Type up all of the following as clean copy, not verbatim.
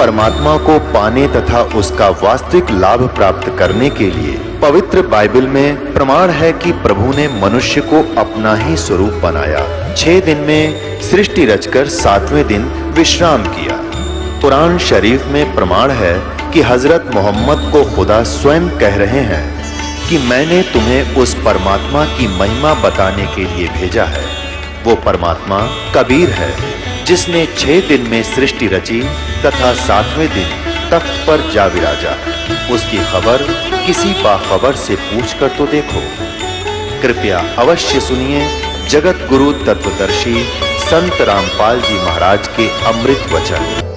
परमात्मा को पाने तथा उसका वास्तविक लाभ प्राप्त करने के लिए पवित्र बाइबल में प्रमाण है कि प्रभु ने मनुष्य को अपना ही स्वरूप बनाया। 6 दिन में सृष्टि रचकर 7वें दिन विश्राम किया। कुरान शरीफ में प्रमाण है कि हजरत मोहम्मद को खुदा स्वयं कह रहे हैं कि मैंने तुम्हें उस परमात्मा की महिमा बताने के लिए भेजा है। वो परमात्मा कबीर है जिसने 6 दिन में सृष्टि रची तथा 7वें दिन तख्त पर जा विराजा। उसकी खबर किसी बाखबर से पूछकर तो देखो। कृपया अवश्य सुनिए जगत गुरु तत्वदर्शी संत रामपाल जी महाराज के अमृत वचन।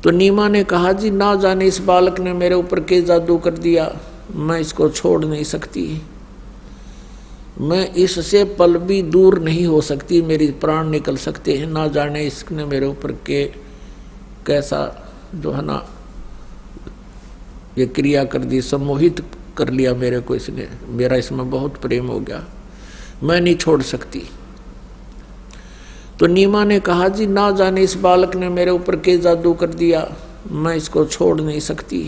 तो नीमा ने कहा, जी ना जाने इस बालक ने मेरे ऊपर के जादू कर दिया, मैं इसको छोड़ नहीं सकती, मैं इससे पल भी दूर नहीं हो सकती, मेरी प्राण निकल सकते हैं। ना जाने इसने मेरे ऊपर के कैसा जो है ना ये क्रिया कर दी, सम्मोहित कर लिया मेरे को इसने, मेरा इसमें बहुत प्रेम हो गया, मैं नहीं छोड़ सकती। तो नीमा ने कहा, जी ना जाने इस बालक ने मेरे ऊपर के जादू कर दिया, मैं इसको छोड़ नहीं सकती,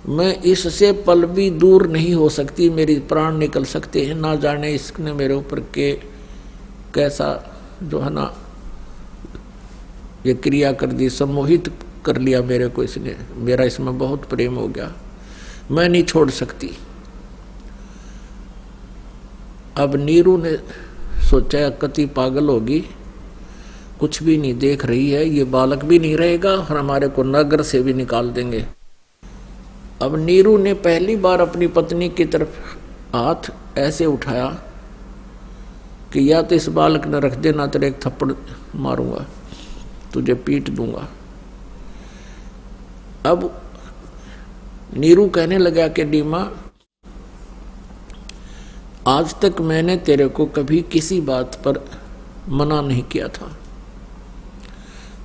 मैं इससे पल भी दूर नहीं हो सकती, मेरी प्राण निकल सकते हैं। ना जाने इसने मेरे ऊपर के कैसा जो है ना ये क्रिया कर दी, सम्मोहित कर लिया मेरे को इसने, मेरा इसमें बहुत प्रेम हो गया, मैं नहीं छोड़ सकती। अब नीरू ने सोचा कति पागल होगी, कुछ भी नहीं देख रही है, ये बालक भी नहीं रहेगा और हमारे को नगर से भी निकाल देंगे। अब नीरू ने पहली बार अपनी पत्नी की तरफ हाथ ऐसे उठाया कि या तो इस बालक ने रख देना, तेरे एक थप्पड़ मारूंगा, तुझे पीट दूंगा। अब नीरू कहने लगा कि नीमा, आज तक मैंने तेरे को कभी किसी बात पर मना नहीं किया था,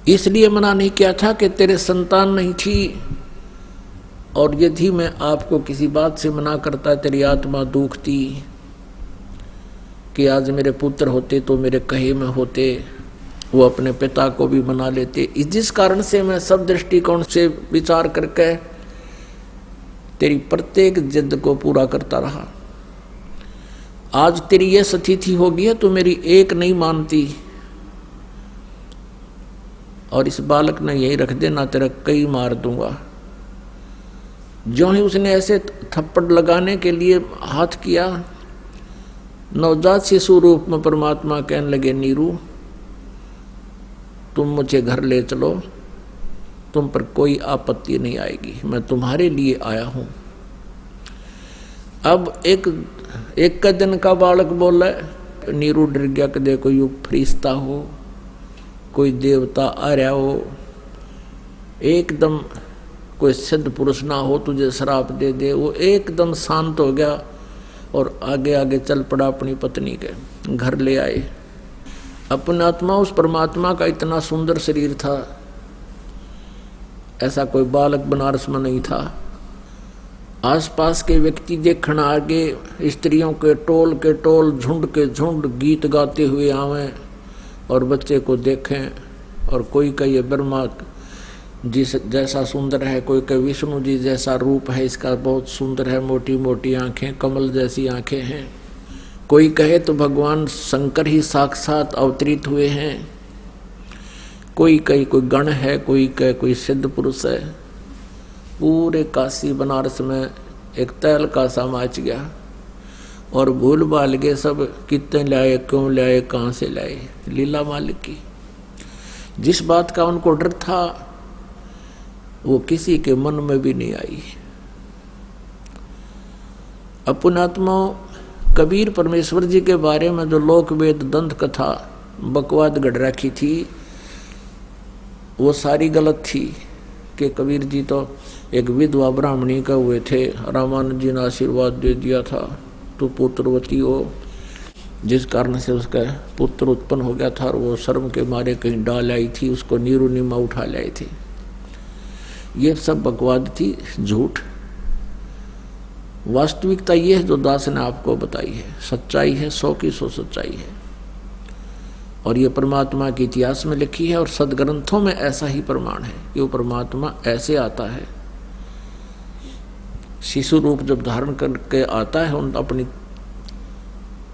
इसलिए मना नहीं किया था कि तेरे संतान नहीं थी, और यदि मैं आपको किसी बात से मना करता तेरी आत्मा दुखती कि आज मेरे पुत्र होते तो मेरे कहे में होते, वो अपने पिता को भी मना लेते। जिस कारण से मैं सब दृष्टिकोण से विचार करके तेरी प्रत्येक जिद को पूरा करता रहा। आज तेरी ये स्थिति हो गई है, तो मेरी एक नहीं मानती, और इस बालक ने यही रख देना, तेरा कई मार दूंगा। जो ही उसने ऐसे थप्पड़ लगाने के लिए हाथ किया, नवजात शिशु रूप में परमात्मा कहने लगे, नीरू तुम मुझे घर ले चलो, तुम पर कोई आपत्ति नहीं आएगी, मैं तुम्हारे लिए आया हूं। अब एक का दिन का बालक बोला, नीरू डर गया कि देखो यू फरिश्ता हो, कोई देवता आ रहा हो, एकदम कोई सिद्ध पुरुष ना हो तुझे श्राप दे दे। वो एकदम शांत हो गया और आगे आगे चल पड़ा अपनी पत्नी के घर ले आए। अपने आत्मा उस परमात्मा का इतना सुंदर शरीर था, ऐसा कोई बालक बनारस में नहीं था। आसपास के व्यक्ति देखना आगे स्त्रियों के टोल झुंड के झुंड गीत गाते हुए आवें और बच्चे को देखें, और कोई का ये ब्रह्मा जिस जैसा सुंदर है, कोई का विष्णु जी जैसा रूप है, इसका बहुत सुंदर है, मोटी मोटी आंखें, कमल जैसी आंखें हैं। कोई कहे तो भगवान शंकर ही साक्षात अवतरित हुए हैं, कोई कहे कोई गण है, कोई कहे कोई सिद्ध पुरुष है। पूरे काशी बनारस में एक तैल का सा मच गया और भूल भाल के सब कितने लाए, क्यों लाए, कहाँ से लाए, लीला मालिक की। जिस बात का उनको डर था वो किसी के मन में भी नहीं आई। अपुणात्मा कबीर परमेश्वर जी के बारे में जो लोक वेद दंत कथा बकवाद गढ़ रखी थी वो सारी गलत थी कि कबीर जी तो एक विधवा ब्राह्मणी का हुए थे, रामानुज जी ने आशीर्वाद दे दिया था तो पुत्रवती हो, जिस कारण से उसका पुत्र उत्पन्न हो गया था और वो शर्म के मारे कहीं डाल आई थी, उसको नीरू नीमा उठा लाई थी। ये सब बकवाद थी, झूठ। वास्तविकता ये है जो दास ने आपको बताई है, सच्चाई है, 100 की 100 सच्चाई है। और ये परमात्मा के इतिहास में लिखी है और सदग्रंथों में ऐसा ही प्रमाण है कि वो परमात्मा ऐसे आता है, शिशु रूप जब धारण करके आता है उन अपनी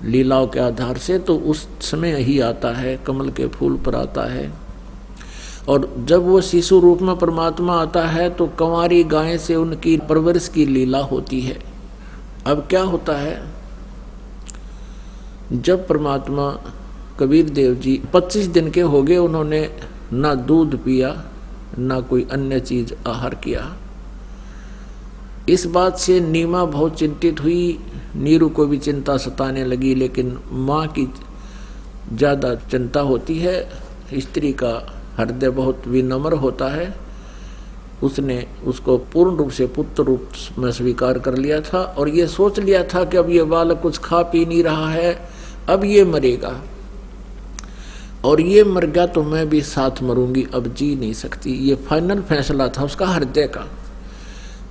लीलाओं के आधार से, तो उस समय ही आता है, कमल के फूल पर आता है। और जब वो शिशु रूप में परमात्मा आता है तो कंवारी गाय से उनकी परवरिश की लीला होती है। अब क्या होता है, जब परमात्मा कबीर देव जी 25 दिन के हो गए, उन्होंने ना दूध पिया ना कोई अन्य चीज आहार किया। इस बात से नीमा बहुत चिंतित हुई, नीरू को भी चिंता सताने लगी, लेकिन माँ की ज़्यादा चिंता होती है। स्त्री का हृदय बहुत विनम्र होता है, उसने उसको पूर्ण रूप से पुत्र रूप में स्वीकार कर लिया था और ये सोच लिया था कि अब ये बालक कुछ खा पी नहीं रहा है, अब ये मरेगा और ये मर गया तो मैं भी साथ मरूंगी, अब जी नहीं सकती। ये फाइनल फैसला था उसका हृदय का।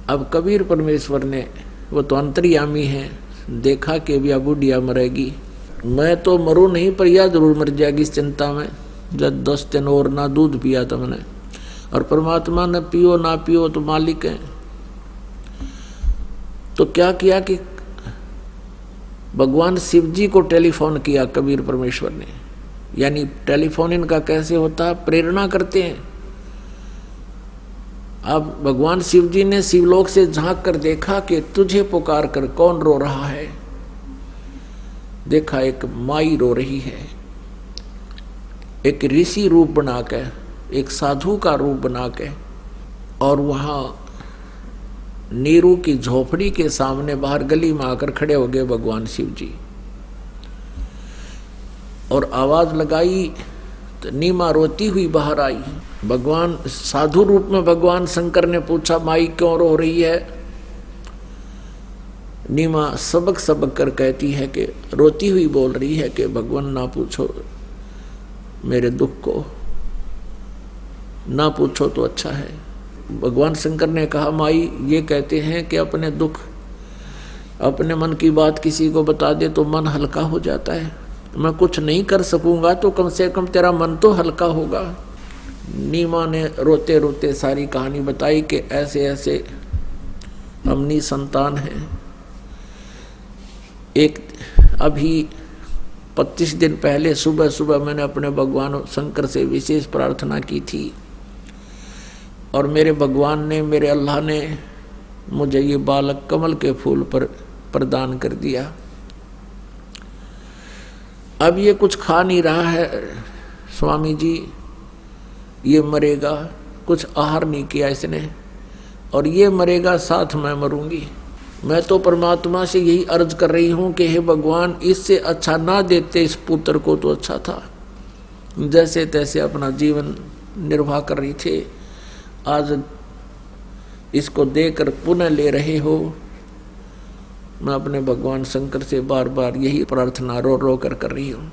अब कबीर परमेश्वर ने, वो तो अंतर्यामी है, देखा कि अब यह बुढ़िया मरेगी, मैं तो मरूं नहीं पर यह जरूर मर जाएगी इस चिंता में, जब 10 दिन और ना दूध पिया था मैंने। और परमात्मा ने पियो ना पियो तो मालिक है। तो क्या किया कि भगवान शिव जी को टेलीफोन किया कबीर परमेश्वर ने, यानी टेलीफोन इनका कैसे होता है, प्रेरणा करते हैं। अब भगवान शिव जी ने शिवलोक से झांक कर देखा कि तुझे पुकार कर कौन रो रहा है। देखा एक माई रो रही है, एक ऋषि रूप बना के, एक साधु का रूप बना के, और वहां नीरू की झोपड़ी के सामने बाहर गली में आकर खड़े हो गए भगवान शिव जी और आवाज लगाई तो नीमा रोती हुई बाहर आई। भगवान साधु रूप में भगवान शंकर ने पूछा, माई क्यों रो रही है? नीमा सबक सबक कर कहती है कि रोती हुई बोल रही है कि भगवान ना पूछो मेरे दुख को, ना पूछो तो अच्छा है। भगवान शंकर ने कहा, माई ये कहते हैं कि अपने दुख, अपने मन की बात किसी को बता दे तो मन हल्का हो जाता है। मैं कुछ नहीं कर सकूंगा तो कम से कम तेरा मन तो हल्का होगा। नीमा ने रोते रोते सारी कहानी बताई कि ऐसे ऐसे हमनी संतान हैं। एक अभी 25 दिन पहले सुबह सुबह मैंने अपने भगवान शंकर से विशेष प्रार्थना की थी और मेरे भगवान ने, मेरे अल्लाह ने मुझे ये बालक कमल के फूल पर प्रदान कर दिया। अब ये कुछ खा नहीं रहा है स्वामी जी, ये मरेगा, कुछ आहार नहीं किया इसने और ये मरेगा, साथ मैं मरूंगी। मैं तो परमात्मा से यही अर्ज कर रही हूँ कि हे भगवान, इससे अच्छा ना देते इस पुत्र को तो अच्छा था। जैसे तैसे अपना जीवन निर्वाह कर रही थे, आज इसको देकर पुनः ले रहे हो। मैं अपने भगवान शंकर से बार बार यही प्रार्थना रो रो कर रही हूँ।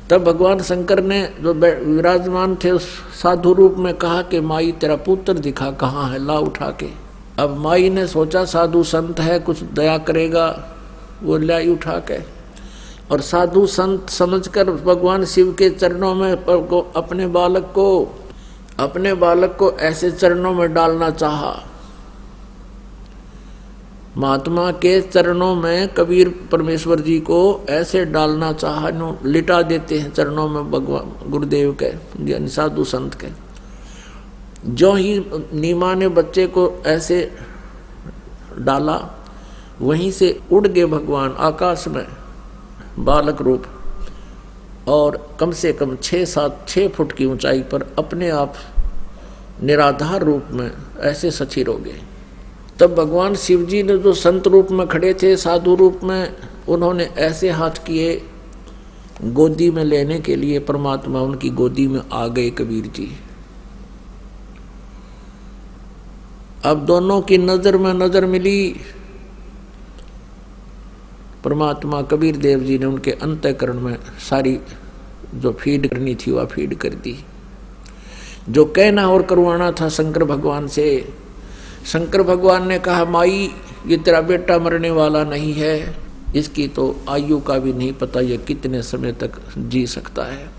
तब भगवान शंकर ने जो विराजमान थे उस साधु रूप में कहा कि माई तेरा पुत्र दिखा, कहाँ है, ला उठा के। अब माई ने सोचा साधु संत है, कुछ दया करेगा, वो लाई उठा के। और साधु संत समझकर भगवान शिव के चरणों में अपने बालक को ऐसे चरणों में डालना चाहा। महात्मा के चरणों में कबीर परमेश्वर जी को ऐसे डालना चाहा, लिटा देते हैं चरणों में भगवान गुरुदेव के, यानी साधु संत के। जो ही नीमा ने बच्चे को ऐसे डाला वहीं से उड़ गए भगवान आकाश में बालक रूप, और कम से कम 6 फुट की ऊंचाई पर अपने आप निराधार रूप में ऐसे सचिर हो गए। तब भगवान शिव जी ने जो संत रूप में खड़े थे, साधु रूप में, उन्होंने ऐसे हाथ किए गोदी में लेने के लिए। परमात्मा उनकी गोदी में आ गए कबीर जी। अब दोनों की नजर में नजर मिली। परमात्मा कबीर देव जी ने उनके अंतःकरण में सारी जो फीड करनी थी वह फीड कर दी। जो कहना और करवाना था शंकर भगवान से, शंकर भगवान ने कहा, माई ये तेरा बेटा मरने वाला नहीं है, इसकी तो आयु का भी नहीं पता ये कितने समय तक जी सकता है,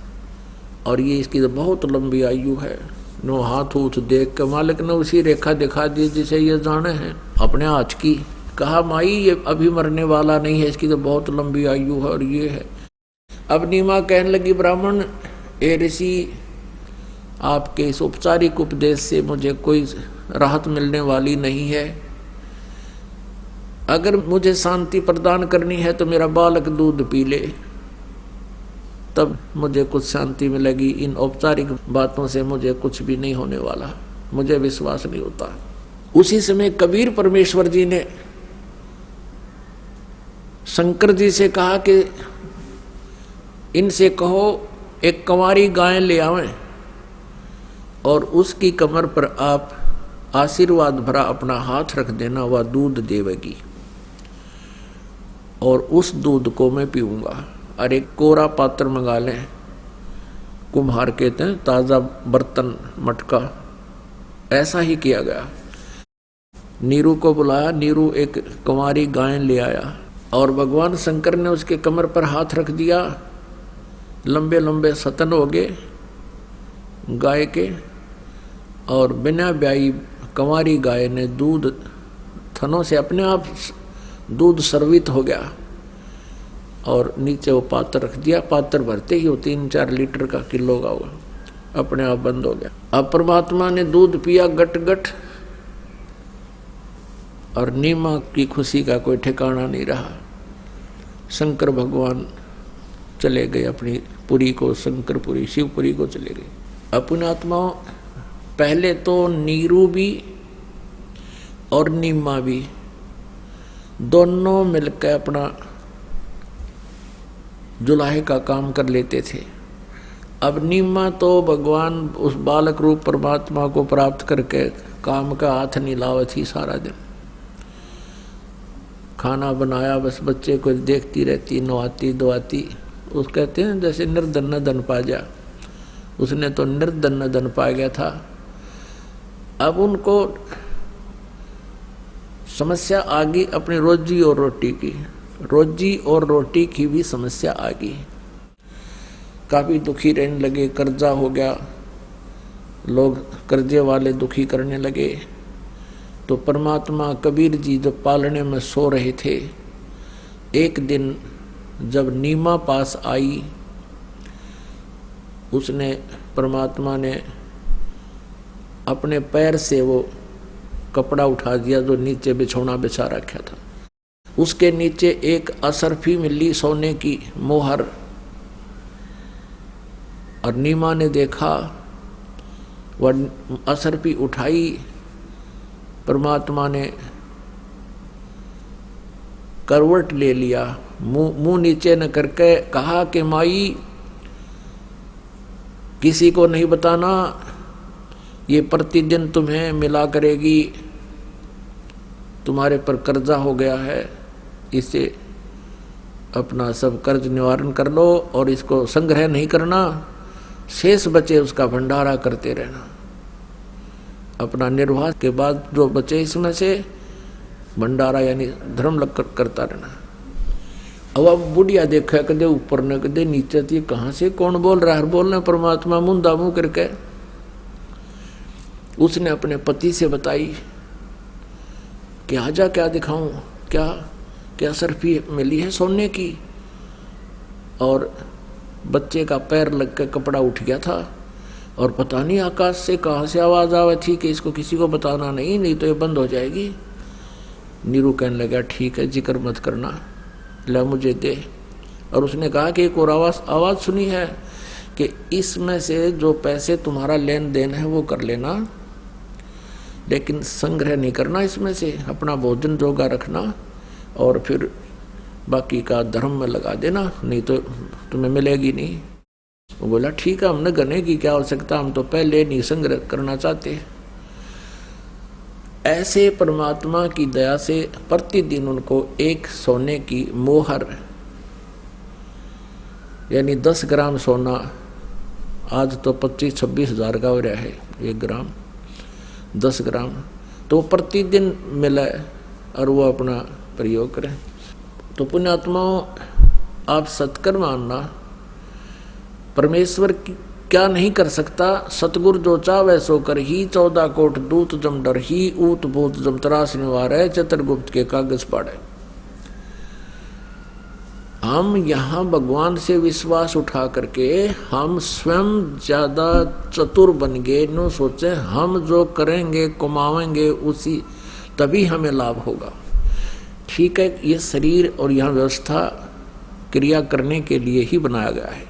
और ये इसकी तो बहुत लंबी आयु है। नो हाथ उठ देख के मालिक ने उसी रेखा दिखा दी जिसे ये जाने हैं अपने हाथ की। कहा, माई ये अभी मरने वाला नहीं है, इसकी तो बहुत लंबी आयु है और ये है। अब नीमा कहने लगी, ब्राह्मण ए ऋषि, आपके इस औपचारिक उपदेश से मुझे कोई राहत मिलने वाली नहीं है। अगर मुझे शांति प्रदान करनी है तो मेरा बालक दूध पी ले, तब मुझे कुछ शांति मिलेगी। इन औपचारिक बातों से मुझे कुछ भी नहीं होने वाला, मुझे विश्वास नहीं होता। उसी समय कबीर परमेश्वर जी ने शंकर जी से कहा कि इनसे कहो एक कंवारी गाय ले आवें और उसकी कमर पर आप आशीर्वाद भरा अपना हाथ रख देना, वह दूध देवेगी और उस दूध को मैं पीऊंगा। और एक कोरा पात्र मंगा लें, कुम्हार कहते हैं, ताज़ा बर्तन मटका। ऐसा ही किया गया। नीरू को बुलाया, नीरू एक कंवारी गाय ले आया और भगवान शंकर ने उसके कमर पर हाथ रख दिया। लंबे लंबे सतन हो गए गाय के, और बिना ब्याई कंवारी गाय ने दूध थनों से अपने आप दूध सर्वित हो गया, और नीचे वो पात्र रख दिया। पात्र भरते ही वो 3-4 लीटर का किलो का होगा, अपने आप बंद हो गया। अब परमात्मा ने दूध पिया गट गट, और नीमा की खुशी का कोई ठिकाना नहीं रहा। शंकर भगवान चले गए अपनी पुरी को, शंकरपुरी शिवपुरी को चले गए। अपने आत्माओं, पहले तो नीरू भी और नीमा भी दोनों मिलकर अपना जुलाहे का काम कर लेते थे। अब नीमा तो भगवान उस बालक रूप परमात्मा को प्राप्त करके काम का हाथ नहीं लावा थी। सारा दिन खाना बनाया, बस बच्चे को देखती रहती, नवाती धोआती। उस कहते हैं जैसे निर्धन न धन पा जा, उसने तो निर्धन न धन पा गया था। अब उनको समस्या आ गई अपनी रोजी और रोटी की, रोजी और रोटी की भी समस्या आ गई। काफ़ी दुखी रहने लगे, कर्जा हो गया, लोग कर्जे वाले दुखी करने लगे। तो परमात्मा कबीर जी जब पालने में सो रहे थे, एक दिन जब नीमा पास आई, उसने परमात्मा ने अपने पैर से वो कपड़ा उठा दिया जो नीचे बिछौना बिछा रखा था। उसके नीचे एक असरफी मिली सोने की मोहर, और नीमा ने देखा, वह असरफी उठाई। परमात्मा ने करवट ले लिया, मुंह नीचे न करके कहा कि माई किसी को नहीं बताना, ये प्रतिदिन तुम्हें मिला करेगी, तुम्हारे पर कर्जा हो गया है, इसे अपना सब कर्ज निवारण कर लो और इसको संग्रह नहीं करना, शेष बचे उसका भंडारा करते रहना। अपना निर्वाह के बाद जो बचे इसमें से भंडारा यानी धर्म लग करता रहना। अब बुढ़िया देखा कदे ऊपर न कदे नीचे, थी कहाँ से कौन बोल रहा है, बोलने परमात्मा मुंदा मुंह करके। उसने अपने पति से बताई कि आजा क्या दिखाऊं, क्या सरफी मिली है सोने की, और बच्चे का पैर लग के कपड़ा उठ गया था, और पता नहीं आकाश से कहाँ से आवाज़ आवा थी कि इसको किसी को बताना नहीं तो ये बंद हो जाएगी। नीरू कहने लगा ठीक है जिक्र मत करना, ला मुझे दे। और उसने कहा कि एक और आवाज़ सुनी है कि इसमें से जो पैसे तुम्हारा लेन देन है वो कर लेना, लेकिन संग्रह नहीं करना, इसमें से अपना भोजन जोगा रखना और फिर बाकी का धर्म में लगा देना, नहीं तो तुम्हें मिलेगी नहीं। वो बोला ठीक है, हमने गने की क्या आवश्यकता, हम तो पहले नहीं संग्रह करना चाहते। ऐसे परमात्मा की दया से प्रतिदिन उनको एक सोने की मोहर यानी 10 ग्राम सोना, आज तो 25-26 हज़ार का हो रहा है 1 ग्राम, 10 ग्राम, तो प्रतिदिन मिले और वो अपना प्रयोग करें। तो पुण्यात्माओं, आप सत्कर्म मानना, परमेश्वर क्या नहीं कर सकता, सतगुरु जो चावे सो कर ही, 14 कोट दूत जम डर ही, ऊत भूत जम त्रास निवारे, चित्रगुप्त के कागज पाड़े। हम यहाँ भगवान से विश्वास उठा करके हम स्वयं ज्यादा चतुर बन गए, नो सोचे हम जो करेंगे कमाएंगे उसी तभी हमें लाभ होगा। ठीक है, ये शरीर और यहाँ व्यवस्था क्रिया करने के लिए ही बनाया गया है,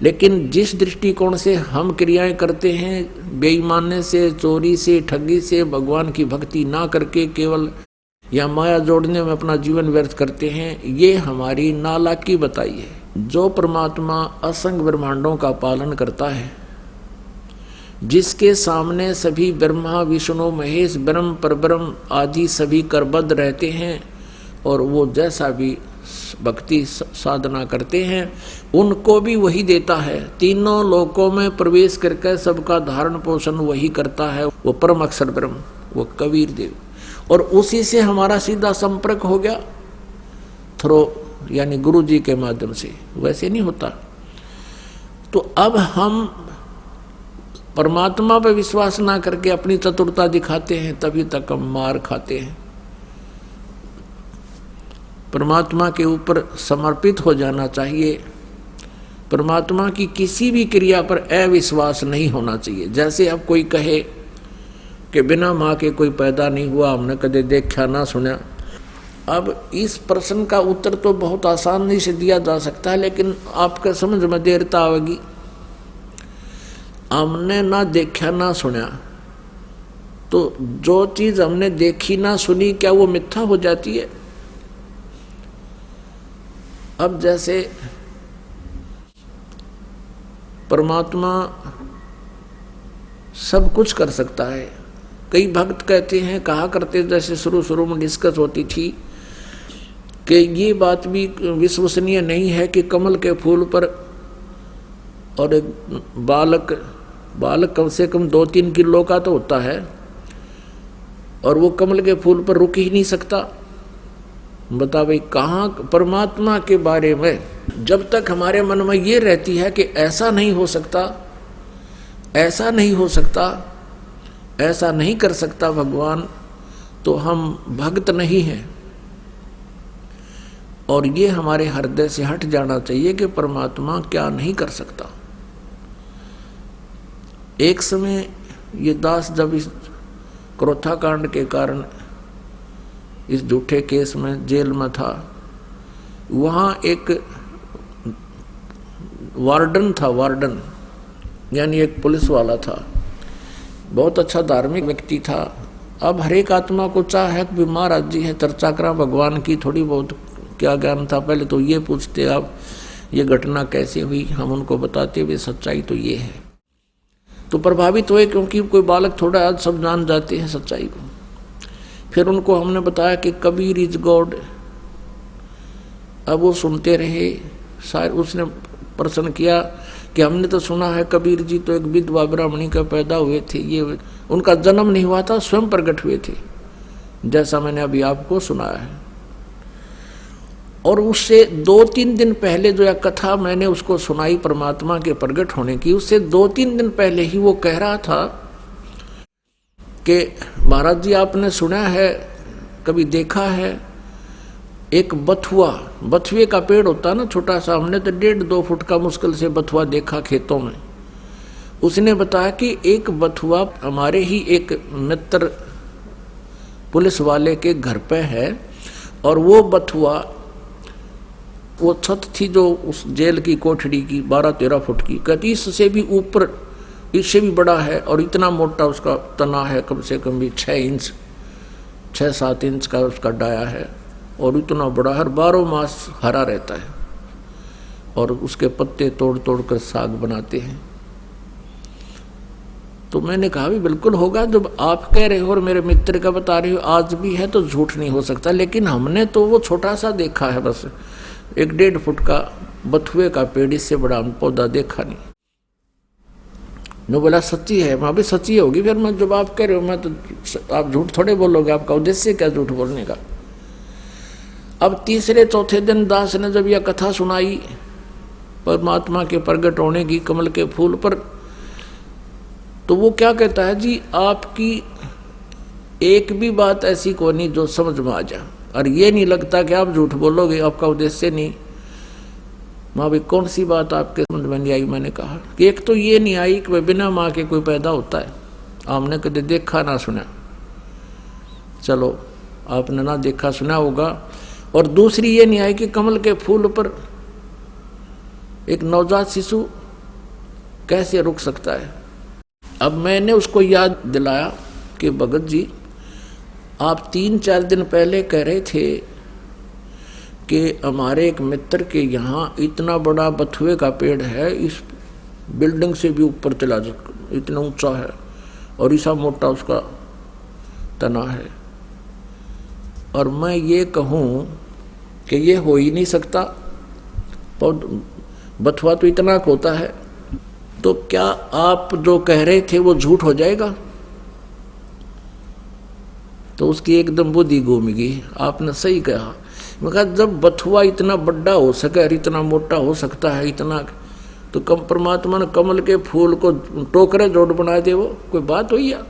लेकिन जिस दृष्टिकोण से हम क्रियाएं करते हैं, बेईमानी से, चोरी से, ठगी से, भगवान की भक्ति ना करके केवल या माया जोड़ने में अपना जीवन व्यर्थ करते हैं, ये हमारी नालायकी बताई है। जो परमात्मा असंख्य ब्रह्मांडों का पालन करता है, जिसके सामने सभी ब्रह्मा विष्णु महेश ब्रह्म परब्रह्म आदि सभी करबद्ध रहते हैं और वो जैसा भी भक्ति साधना करते हैं उनको भी वही देता है। तीनों लोकों में प्रवेश करके सबका धारण पोषण वही करता है, वो परम अक्षर ब्रह्म, वो कबीर देव, और उसी से हमारा सीधा संपर्क हो गया थ्रो यानी गुरु जी के माध्यम से, वैसे नहीं होता। तो अब हम परमात्मा पर विश्वास ना करके अपनी चतुरता दिखाते हैं, तभी तक हम मार खाते हैं। परमात्मा के ऊपर समर्पित हो जाना चाहिए। परमात्मा की किसी भी क्रिया पर अविश्वास नहीं होना चाहिए। जैसे अब कोई कहे कि बिना माँ के कोई पैदा नहीं हुआ, हमने कदे देखा ना सुना। अब इस प्रश्न का उत्तर तो बहुत आसानी से दिया जा सकता है, लेकिन आपके समझ में देरता आएगी। हमने ना देखा ना सुना, तो जो चीज हमने देखी ना सुनी क्या वो मिथ्या हो जाती है? अब जैसे परमात्मा सब कुछ कर सकता है। कई भक्त कहते हैं, कहा करते, जैसे शुरू में डिस्कस होती थी कि ये बात भी विश्वसनीय नहीं है कि कमल के फूल पर और एक बालक कम से कम 2-3 किलो का तो होता है और वो कमल के फूल पर रुक ही नहीं सकता। बता भाई, कहाँ परमात्मा के बारे में जब तक हमारे मन में ये रहती है कि ऐसा नहीं हो सकता, ऐसा नहीं हो सकता, ऐसा नहीं कर सकता भगवान, तो हम भक्त नहीं हैं। और ये हमारे हृदय से हट जाना चाहिए कि परमात्मा क्या नहीं कर सकता। एक समय ये दास जब इस क्रोथा कांड के कारण इस झूठे केस में जेल में था, वहाँ एक वार्डन था, वार्डन यानी एक पुलिस वाला था, बहुत अच्छा धार्मिक व्यक्ति था। अब हर एक आत्मा को चाह है कि महाराज जी है, चर्चा करा भगवान की, थोड़ी बहुत क्या ज्ञान था। पहले तो ये पूछते आप ये घटना कैसे हुई, हम उनको बताते हुए सच्चाई तो ये है। तो प्रभावित हुए, क्योंकि कोई बालक थोड़ा आज सब जान जाते हैं सच्चाई को। फिर उनको हमने बताया कि कबीर इज गॉड। अब वो सुनते रहे। शायद उसने प्रश्न किया कि हमने तो सुना है कबीर जी तो एक विधवा ब्राह्मणी का पैदा हुए थे, ये उनका जन्म नहीं हुआ था, स्वयं प्रकट हुए थे, जैसा मैंने अभी आपको सुनाया है। और उससे 2-3 दिन पहले जो यह कथा मैंने उसको सुनाई परमात्मा के प्रकट होने की, उससे 2-3 दिन पहले ही वो कह रहा था कि महाराज जी आपने सुना है, कभी देखा है, एक बथुए का पेड़ होता है ना छोटा सा, हमने तो 1.5-2 फुट का मुश्किल से बथुआ देखा खेतों में। उसने बताया कि एक बथुआ हमारे ही एक मित्र पुलिस वाले के घर पे है और वो बथुआ, वो छत थी जो उस जेल की कोठड़ी की 12-13 फुट की, कहती इससे भी ऊपर, इससे भी बड़ा है और इतना मोटा उसका तना है, कम से कम भी 6-7 इंच का उसका डाया है और इतना बड़ा, हर 12 मास हरा रहता है और उसके पत्ते तोड़ तोड़ कर साग बनाते हैं। तो मैंने कहा भी बिल्कुल होगा, जब आप कह रहे हो और मेरे मित्र का बता रहे हो आज भी है तो झूठ नहीं हो सकता। लेकिन हमने तो वो छोटा सा देखा है, बस 1-1.5 फुट का बथुए का पेड़, इससे बड़ा पौधा देखा नहीं। नो बोला सच्ची है, वहाँ भी सच्ची होगी। फिर मैं जब आप कह रहे हो मैं तो, आप झूठ थोड़े बोलोगे, आपका उद्देश्य क्या झूठ बोलने का। अब तीसरे चौथे दिन दास ने जब यह कथा सुनाई परमात्मा के प्रगट होने की कमल के फूल पर, तो वो क्या कहता है जी, आपकी एक भी बात ऐसी को नहीं जो समझ में आ जाए, और ये नहीं लगता कि आप झूठ बोलोगे, आपका उद्देश्य नहीं। माँ भाई कौन सी बात आपके समझ में नहीं आई। मैंने कहा कि एक तो ये नहीं आई कि बिना माँ के कोई पैदा होता है, आपने कभी देखा ना सुना, चलो आपने ना देखा सुना होगा। और दूसरी ये नहीं आई कि कमल के फूल पर एक नवजात शिशु कैसे रुक सकता है। अब मैंने उसको याद दिलाया कि भगत जी, आप 3-4 दिन पहले कह रहे थे कि हमारे एक मित्र के यहाँ इतना बड़ा बथुए का पेड़ है, इस बिल्डिंग से भी ऊपर चला जाता, इतना ऊंचा है और ऐसा मोटा उसका तना है। और मैं ये कहूँ कि ये हो ही नहीं सकता, बथुआ तो इतना होता है, तो क्या आप जो कह रहे थे वो झूठ हो जाएगा। तो उसकी एकदम बुद्धि घूम गई, आपने सही कहा। मैं कहा जब बथुआ इतना बड़ा हो सके और इतना मोटा हो सकता है इतना, तो परमात्मा ने कमल के फूल को टोकरे जोड़ बना दे, वो कोई बात हुई है।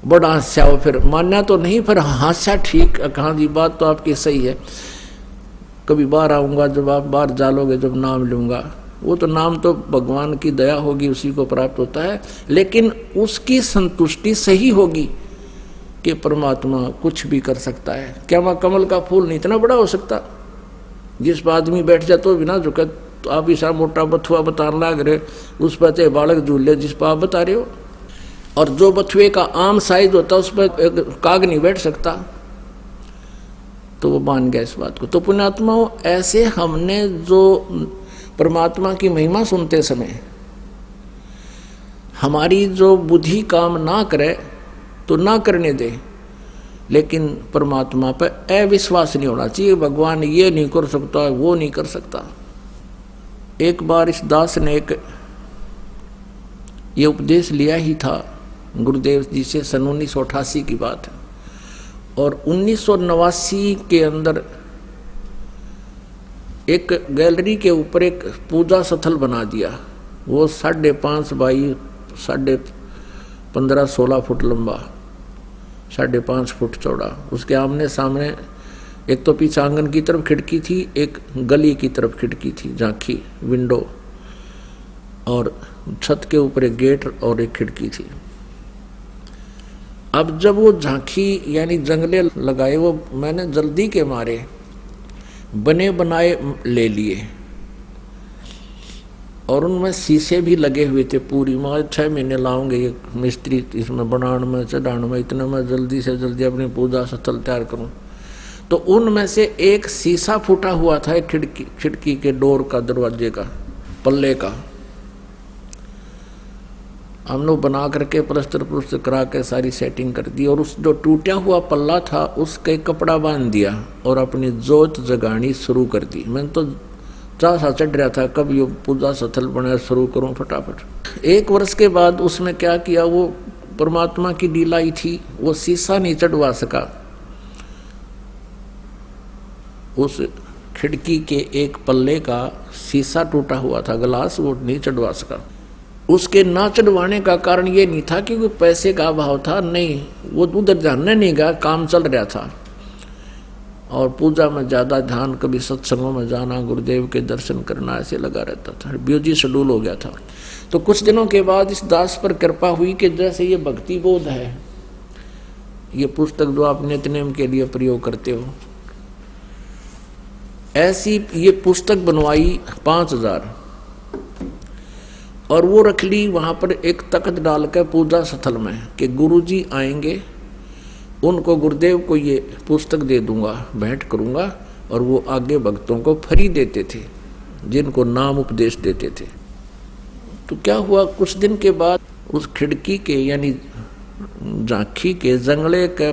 बड़ा हास्या हो, फिर मानना तो नहीं, फिर हास्या ठीक, कहाँ जी बात तो आपकी सही है। कभी बाहर आऊँगा, जब आप बाहर जालोगे, जब नाम लूँगा, वो तो नाम तो भगवान की दया होगी उसी को प्राप्त होता है, लेकिन उसकी संतुष्टि सही होगी कि परमात्मा कुछ भी कर सकता है। क्या वहाँ कमल का फूल नहीं इतना बड़ा हो सकता, जिस पर आदमी बैठ जाए तो बिना झुके। तो आप ऐसा मोटा बथुआ बताने लग रहे, उस पर चाहे बालक झूल ले जिस पर आप बता रहे हो। और जो बथुए का आम साइज होता है उस पर एक काग नहीं बैठ सकता। तो वो मान गया इस बात को। तो पुण्यात्माओं, ऐसे हमने जो परमात्मा की महिमा सुनते समय हमारी जो बुद्धि काम ना करे तो ना करने दे, लेकिन परमात्मा पर अविश्वास नहीं होना चाहिए, भगवान ये नहीं कर सकता, वो नहीं कर सकता। एक बार इस दास ने एक ये उपदेश लिया ही था गुरुदेव जी से, सन 1988 की बात है। और 1989 के अंदर एक गैलरी के ऊपर एक पूजा स्थल बना दिया। वो 5.5 बाई 15.5-16 फुट लंबा, 5.5 फुट चौड़ा। उसके आमने सामने एक तो पीछे आंगन की तरफ खिड़की थी, एक गली की तरफ खिड़की थी, झांकी विंडो, और छत के ऊपर एक गेट और एक खिड़की थी। अब जब वो झांकी यानी जंगले लगाए, वो मैंने जल्दी के मारे बने बनाए ले लिए, और उनमें शीशे भी लगे हुए थे पूरी। मैं 6 महीने लाऊंगे ये मिस्त्री इसमें बनाने में चढ़ाने में, इतना मैं जल्दी से जल्दी अपनी पूजा स्थल तैयार करूं। तो उनमें से एक शीशा फूटा हुआ था, एक खिड़की के डोर का, दरवाजे का पल्ले का। हम लोग बना करके प्लस्तर करा के सारी सेटिंग कर दी, और उस जो टूटा हुआ पल्ला था उसके कपड़ा बांध दिया और अपनी जोत जगानी शुरू कर दी। मैंने तो सा चढ़ रहा था कब ये पूजा स्थल बना शुरू करूं फटाफट। 1 वर्ष के बाद उसमें क्या किया, वो परमात्मा की ढिलाई थी, वो शीशा नहीं चढ़वा सका। उस खिड़की के एक पल्ले का शीशा टूटा हुआ था, ग्लास, वो नहीं चढ़वा सका। उसके ना चढ़वाने का कारण ये नहीं था कि कोई पैसे का अभाव था, नहीं, वो उधर जानने नहीं गया, काम चल रहा था। और पूजा में ज़्यादा ध्यान, कभी सत्संगों में जाना, गुरुदेव के दर्शन करना, ऐसे लगा रहता था, बिजी शेड्यूल हो गया था। तो कुछ दिनों के बाद इस दास पर कृपा हुई कि जैसे ये भक्ति बोध है, ये पुस्तक जो आप नित्यनेम के लिए प्रयोग करते हो। ऐसी ये पुस्तक बनवाई 5000 और वो रख ली वहां पर एक तख्त डाल कर पूजा स्थल में कि गुरुजी आएंगे, उनको गुरुदेव को ये पुस्तक दे दूंगा, भेंट करूंगा। और वो आगे भक्तों को फ्री देते थे, जिनको नाम उपदेश देते थे। तो क्या हुआ, कुछ दिन के बाद उस खिड़की के यानी झांकी के जंगले का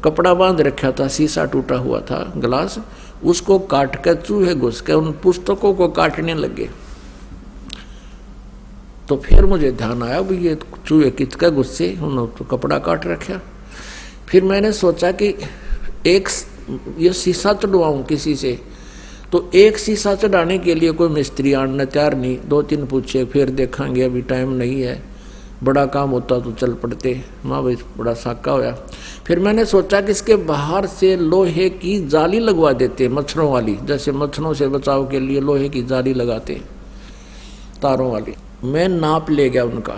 कपड़ा बांध रखा था, शीशा टूटा हुआ था, गिलास, उसको काट कर चूहे घुस के उन पुस्तकों को काटने लगे। तो फिर मुझे ध्यान आया भी ये चूहे किसका गुस्से, उन्होंने तो कपड़ा काट रखा। फिर मैंने सोचा कि एक ये शीशा चढ़वाऊं किसी से, तो एक शीशा चढ़ाने के लिए कोई मिस्त्री आने तैयार नहीं। 2-3 पूछे, फिर देखेंगे, अभी टाइम नहीं है, बड़ा काम होता तो चल पड़ते। माँ भाई बड़ा साका होया। फिर मैंने सोचा कि इसके बाहर से लोहे की जाली लगवा देते, मच्छरों वाली, जैसे मच्छरों से बचाव के लिए लोहे की जाली लगाते तारों वाली। मैं नाप ले गया उनका,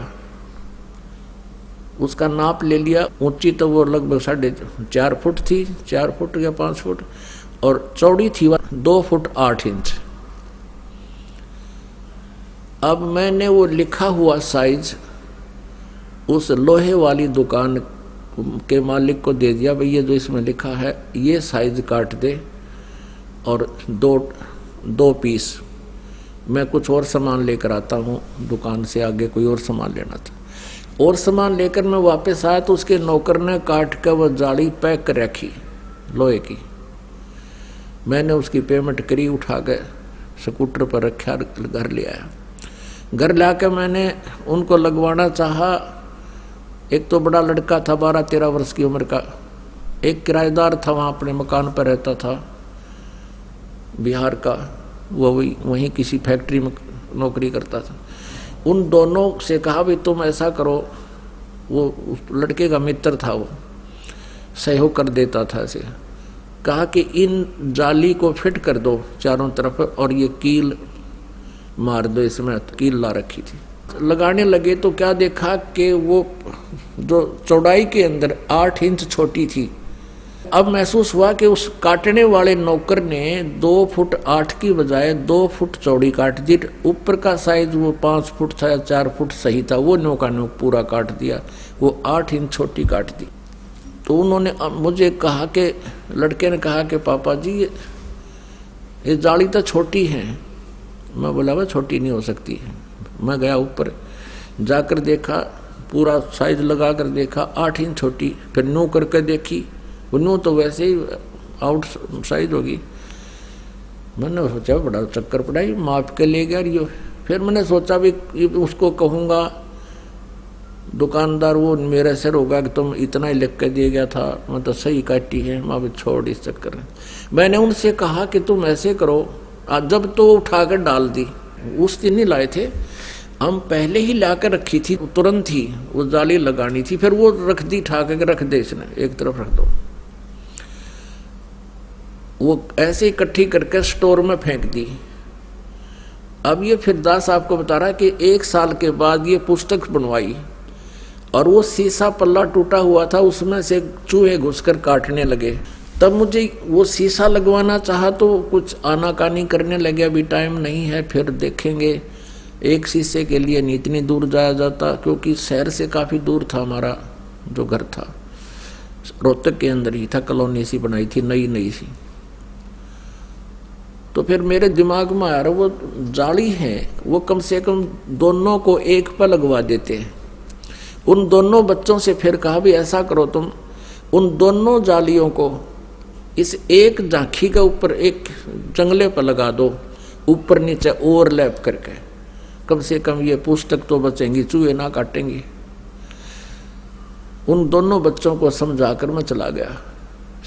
उसका नाप ले लिया। ऊंची तो वो लगभग 4.5 फुट थी, 4 फुट या 5 फुट, और चौड़ी थी 2 फुट 8 इंच। अब मैंने वो लिखा हुआ साइज उस लोहे वाली दुकान के मालिक को दे दिया, भाई ये जो इसमें लिखा है ये साइज काट दे और 2 पीस। मैं कुछ और सामान लेकर आता हूँ दुकान से, आगे कोई और सामान लेना था। और सामान लेकर मैं वापस आया तो उसके नौकर ने काट कर वह जाली पैक कर रखी लोहे की। मैंने उसकी पेमेंट करी, उठा के स्कूटर पर रखा, घर ले आया। घर ला के मैंने उनको लगवाना चाहा। एक तो बड़ा लड़का था 12-13 वर्ष की उम्र का, एक किराएदार था वहाँ अपने मकान पर रहता था बिहार का, वो वहीं किसी फैक्ट्री में नौकरी करता था। उन दोनों से कहा भी तुम ऐसा करो, वो उस लड़के का मित्र था, वो सहयोग कर देता था ऐसे। कहा कि इन जाली को फिट कर दो चारों तरफ और ये कील मार दो, इसमें कील ला रखी थी। लगाने लगे तो क्या देखा कि वो जो चौड़ाई के अंदर 8 इंच छोटी थी। अब महसूस हुआ कि उस काटने वाले नौकर ने 2 फुट 8 की बजाय 2 फुट चौड़ी काट दी। ऊपर का साइज वो 5 फुट था या 4 फुट सही था, वो नौका नौक पूरा काट दिया, वो 8 इंच छोटी काट दी। तो उन्होंने मुझे कहा कि, लड़के ने कहा कि पापा जी ये जाली तो छोटी है। मैं बोला वह छोटी नहीं हो सकती है। मैं गया ऊपर, जाकर देखा, पूरा साइज लगा कर देखा, 8 इंच छोटी। फिर नो करके देखी, वो नो तो वैसे ही आउट साइज होगी। मैंने सोचा बड़ा चक्कर पड़ाई, माप के ले गया रियो। फिर मैंने सोचा भी उसको कहूँगा, दुकानदार वो मेरे सिर होगा कि तुम इतना ही लिख के दे गया था, मैं तो सही काटी है। मैं भी छोड़ इस चक्कर में। मैंने उनसे कहा कि तुम ऐसे करो, जब तो उठा कर डाल दी, उस दिन नहीं लाए थे हम, पहले ही ला कर रखी थी, तुरंत ही वो जाली लगानी थी। फिर वो रख दी, ठा के रख दे, इसने एक तरफ रख दो। वो ऐसे इकट्ठी करके स्टोर में फेंक दी। अब ये फिर दास आपको बता रहा है कि 1 साल के बाद ये पुस्तक बनवाई और वो शीशा पल्ला टूटा हुआ था, उसमें से चूहे घुसकर काटने लगे। तब मुझे वो शीशा लगवाना चाहा तो कुछ आनाकानी करने लगे, अभी टाइम नहीं है, फिर देखेंगे। एक शीशे के लिए नहीं इतनी दूर जाया जाता, क्योंकि शहर से काफ़ी दूर था हमारा जो घर था, रोहतक के अंदर ही था, कॉलोनी सी बनाई थी, नई सी। तो फिर मेरे दिमाग में आ रहा वो जाली है, वो कम से कम दोनों को एक पर लगवा देते हैं। उन दोनों बच्चों से फिर कहा भी ऐसा करो, तुम उन दोनों जालियों को इस एक झांकी के ऊपर एक जंगले पर लगा दो, ऊपर नीचे ओवरलैप करके, कम से कम ये पुस्तक तो बचेंगी, चूहे ना काटेंगी। उन दोनों बच्चों को समझाकर मैं चला गया।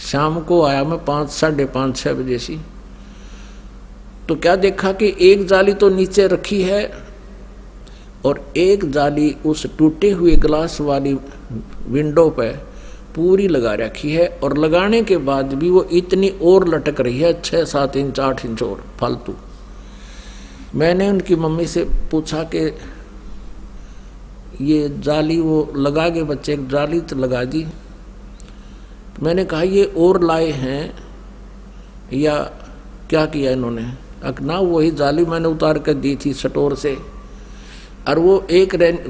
शाम को आया मैं 5, साढ़े 5, 6 बजे सी। तो क्या देखा कि एक जाली तो नीचे रखी है और एक जाली उस टूटे हुए ग्लास वाली विंडो पे पूरी लगा रखी है, और लगाने के बाद भी वो इतनी और लटक रही है, 6-7 इंच 8 इंच और फालतू। मैंने उनकी मम्मी से पूछा कि ये जाली वो लगा के बच्चे, जाली तो लगा दी, मैंने कहा ये और लाए हैं या क्या किया इन्होंने? ना वही जाली मैंने उतार कर दी थी स्टोर से, और वो